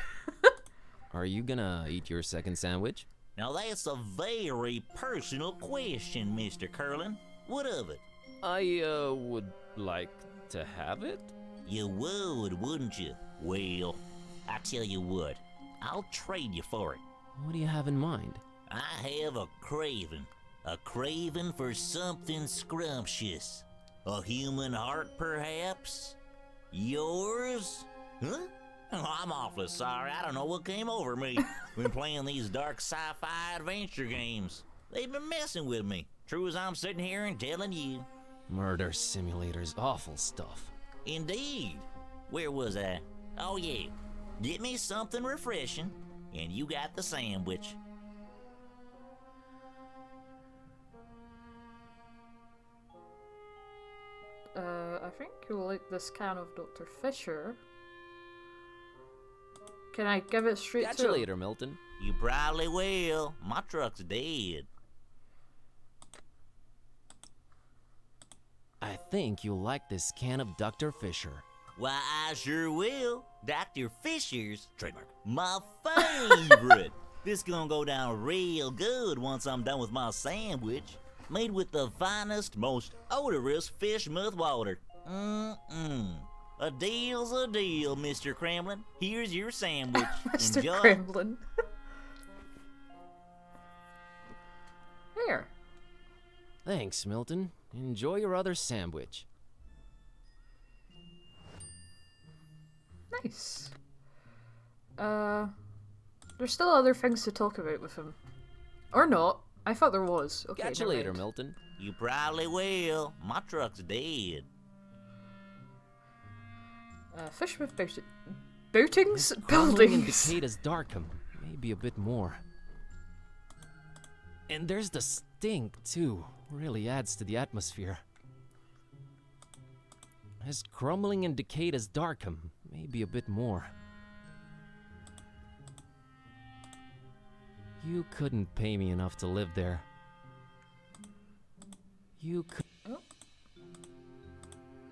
Are you gonna eat your second sandwich? Now that's a very personal question, Mr. Curlin. What of it? I would like to have it. You would, wouldn't you? Well, I tell you what, I'll trade you for it. What do you have in mind? I have a craving for something scrumptious. A human heart, perhaps? Yours? Huh? Oh, I'm awfully sorry. I don't know what came over me when playing these dark sci-fi adventure games. They've been messing with me, true as I'm sitting here and telling you. Murder simulators, awful stuff. Indeed. Where was I? Oh yeah. Get me something refreshing, and you got the sandwich. I think you'll like this can of Dr. Fisher. Can I give it straight Catch to you him? later, Milton. You probably will. My truck's dead. I think you'll like this can of Dr. Fisher. Why, I sure will. Dr. Fisher's trademark. My favorite. This gonna go down real good once I'm done with my sandwich. Made with the finest, most odorous fish mouth water. A deal's a deal, Mr. Kremlin. Here's your sandwich. Mr. Enjoy. Kremlin. Here. Thanks, Milton. Enjoy your other sandwich. Nice. There's still other things to talk about with him. Or not. I thought there was. Okay, Catch you never later, mind. Milton. You probably will. My truck's dead. Fish with boatings? Crumbling and Buildings. decayed as Darkham. Maybe a bit more. And there's the stink, too. Really adds to the atmosphere. As crumbling and decayed as Darkham. Maybe a bit more. You couldn't pay me enough to live there. You could. Oh.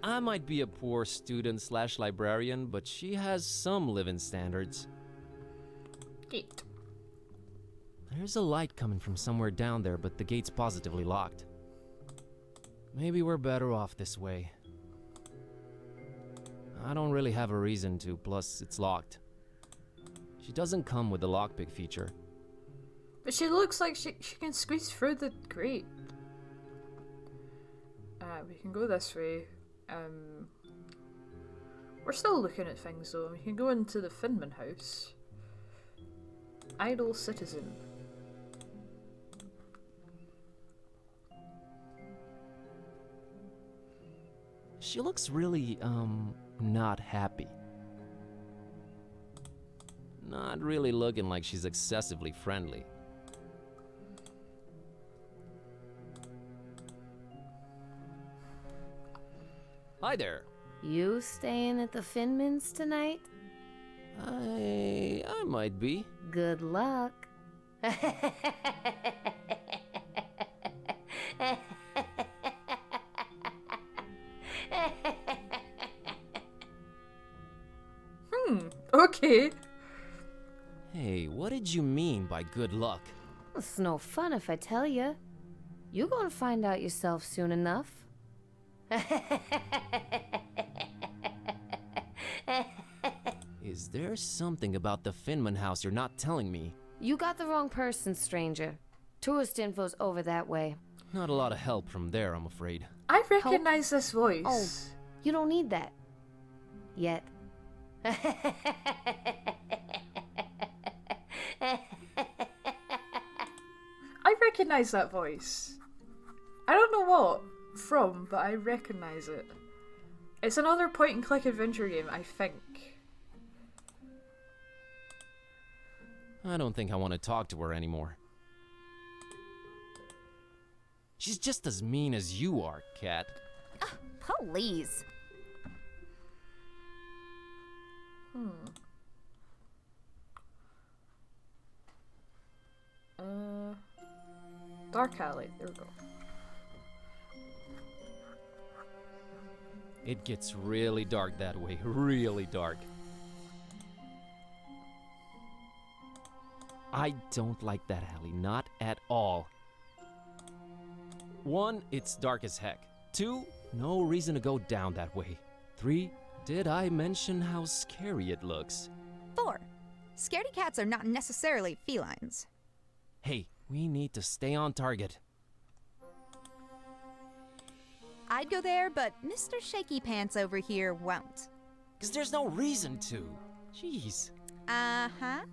I might be a poor student / librarian, but she has some living standards. Gate. There's a light coming from somewhere down there, but the gate's positively locked. Maybe we're better off this way. I don't really have a reason to, plus it's locked. She doesn't come with the lockpick feature. But she looks like she can squeeze through the grate. We can go this way. We're still looking at things though. We can go into the Finman house. Idle citizen. She looks really, not happy. Not really looking like she's excessively friendly. Hi there. You staying at the Finmans tonight? I might be. Good luck. Okay. Hey, what did you mean by good luck? It's no fun if I tell you. You're gonna find out yourself soon enough. Is there something about the Finman house you're not telling me? You got the wrong person, stranger. Tourist info's over that way. Not a lot of help from there, I'm afraid. I recognize this voice. Oh, you don't need that. Yet. I recognize that voice. I don't know what from, but I recognize it. It's another point-and-click adventure game, I think. I don't think I want to talk to her anymore. She's just as mean as you are, Cat. Please. Dark alley. There we go. It gets really dark that way, really dark. I don't like that alley, not at all. 1, it's dark as heck. 2, no reason to go down that way. 3, did I mention how scary it looks? 4. Scaredy cats are not necessarily felines. Hey, we need to stay on target. I'd go there, but Mr. Shaky Pants over here won't. 'Cause there's no reason to. Jeez. Uh-huh.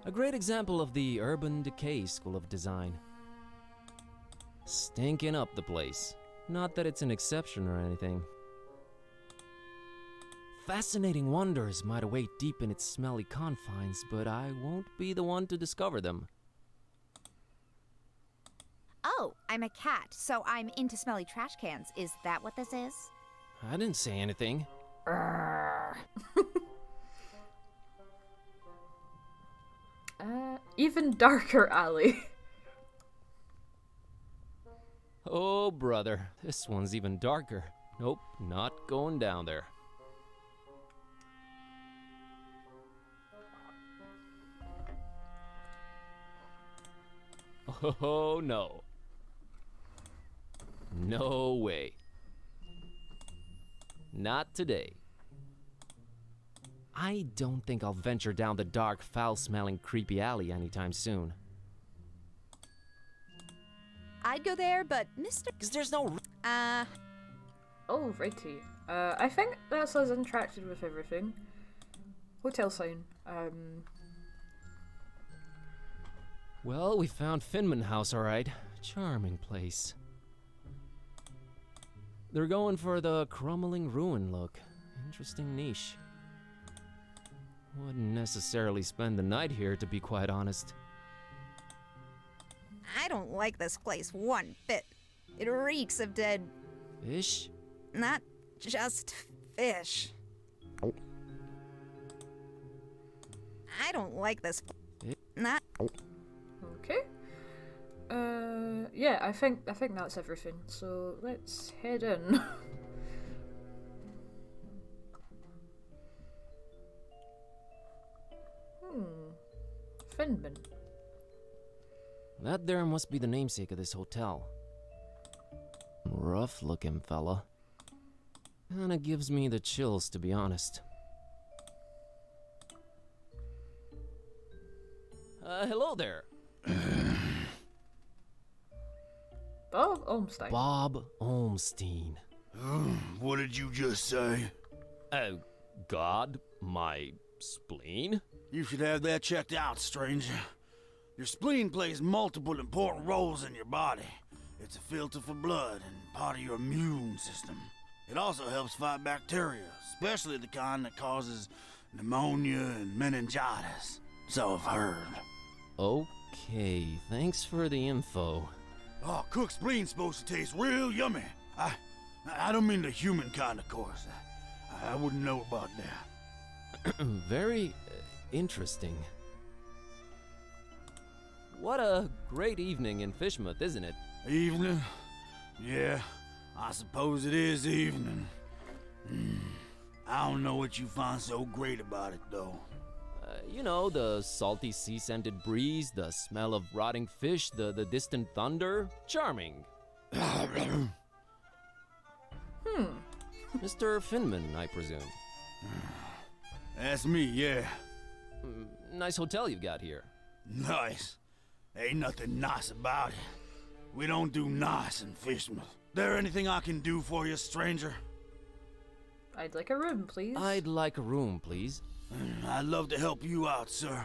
A great example of the urban decay school of design. Stinking up the place. Not that it's an exception or anything. Fascinating wonders might await deep in its smelly confines, but I won't be the one to discover them. Oh, I'm a cat, so I'm into smelly trash cans. Is that what this is? I didn't say anything. Even darker alley. Oh, brother, this one's even darker. Nope, not going down there. Oh, no. No way. Not today. I don't think I'll venture down the dark, foul-smelling, creepy alley anytime soon. I'd go there, but Mr. 'Cause there's no... Oh, righty. I think that's us interacted with everything. Hotel sign. Well, we found Finman House, alright. Charming place. They're going for the crumbling ruin look. Interesting niche. Wouldn't necessarily spend the night here, to be quite honest. I don't like this place one bit. It reeks of dead... Fish? Not just fish. I don't like this... Not... Okay. Yeah, I think that's everything. So let's head in. Finman. That there must be the namesake of this hotel. Rough looking fella. Kinda gives me the chills, to be honest. Hello there. Bob Olmstein. Bob Olmstein. What did you just say? God, my spleen? You should have that checked out, stranger. Your spleen plays multiple important roles in your body. It's a filter for blood and part of your immune system. It also helps fight bacteria, especially the kind that causes pneumonia and meningitis. So I've heard. Okay, thanks for the info. Oh, cooked spleen's supposed to taste real yummy. I don't mean the human kind, of course. I wouldn't know about that. Very interesting. What a great evening in Fishmouth, isn't it? Evening? Yeah, I suppose it is evening. I don't know what you find so great about it, though. You know, the salty sea-scented breeze, the smell of rotting fish, the distant thunder. Charming. Mr. Finman, I presume. That's me, yeah. Nice hotel you've got here. Nice. Ain't nothing nice about it. We don't do nice in Fishmouth. There anything I can do for you, stranger? I'd like a room, please. I'd like a room, please. I'd love to help you out, sir.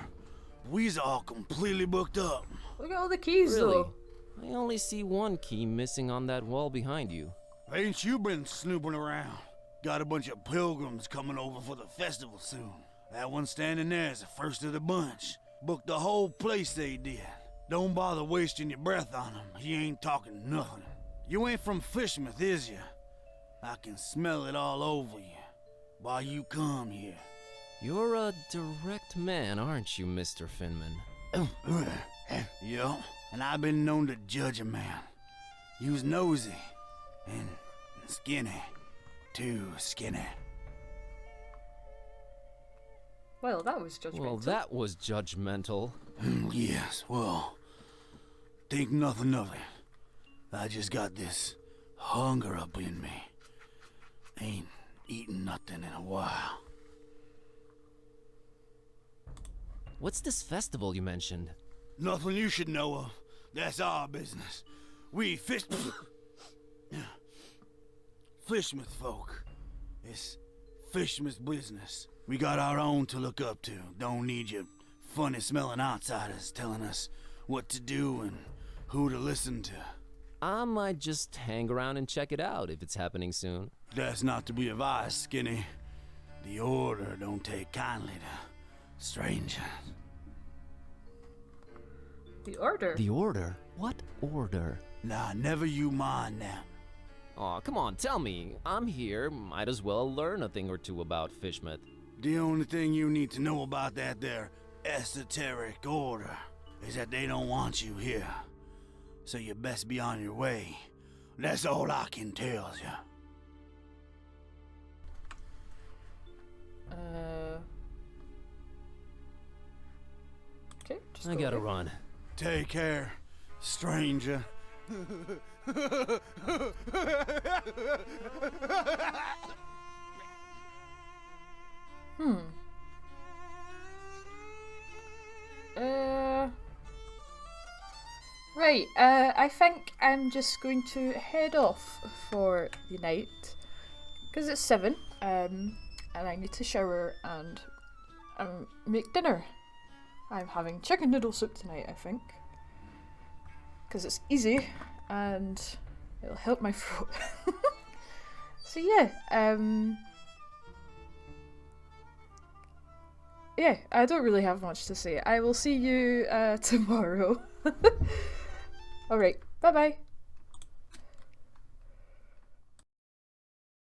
We's all completely booked up. Look at all the keys, Really? though. I only see one key missing on that wall behind you. Ain't you been snooping around? Got a bunch of pilgrims coming over for the festival soon. That one standing there is the first of the bunch. Booked the whole place, they did. Don't bother wasting your breath on him. He ain't talking nothing. You ain't from Fishmouth, is you? I can smell it all over you. Why you come here? You're a direct man, aren't you, Mr. Finman? Yeah, and I've been known to judge a man. He was nosy and skinny, too skinny. Well, that was judgmental. Well, that was judgmental. Yes, well, think nothing of it. I just got this hunger up in me. Ain't eaten nothing in a while. What's this festival you mentioned? Nothing you should know of. That's our business. We Fishmouth folk. It's Fishmouth business. We got our own to look up to. Don't need you funny-smelling outsiders telling us what to do and who to listen to. I might just hang around and check it out if it's happening soon. That's not to be advised, Skinny. The Order don't take kindly to strangers. The Order? The Order? What Order? Nah, never you mind that. Aw, come on, tell me. I'm here, might as well learn a thing or two about Fishmouth. The only thing you need to know about that there esoteric order is that they don't want you here. So you best be on your way. That's all I can tell you. Okay, just I gotta run. Take care, stranger. Right, I think I'm just going to head off for the night. Because it's 7, and I need to shower and make dinner. I'm having chicken noodle soup tonight, I think. Because it's easy, and it'll help my throat. So yeah, yeah, I don't really have much to say. I will see you tomorrow. Alright, bye bye.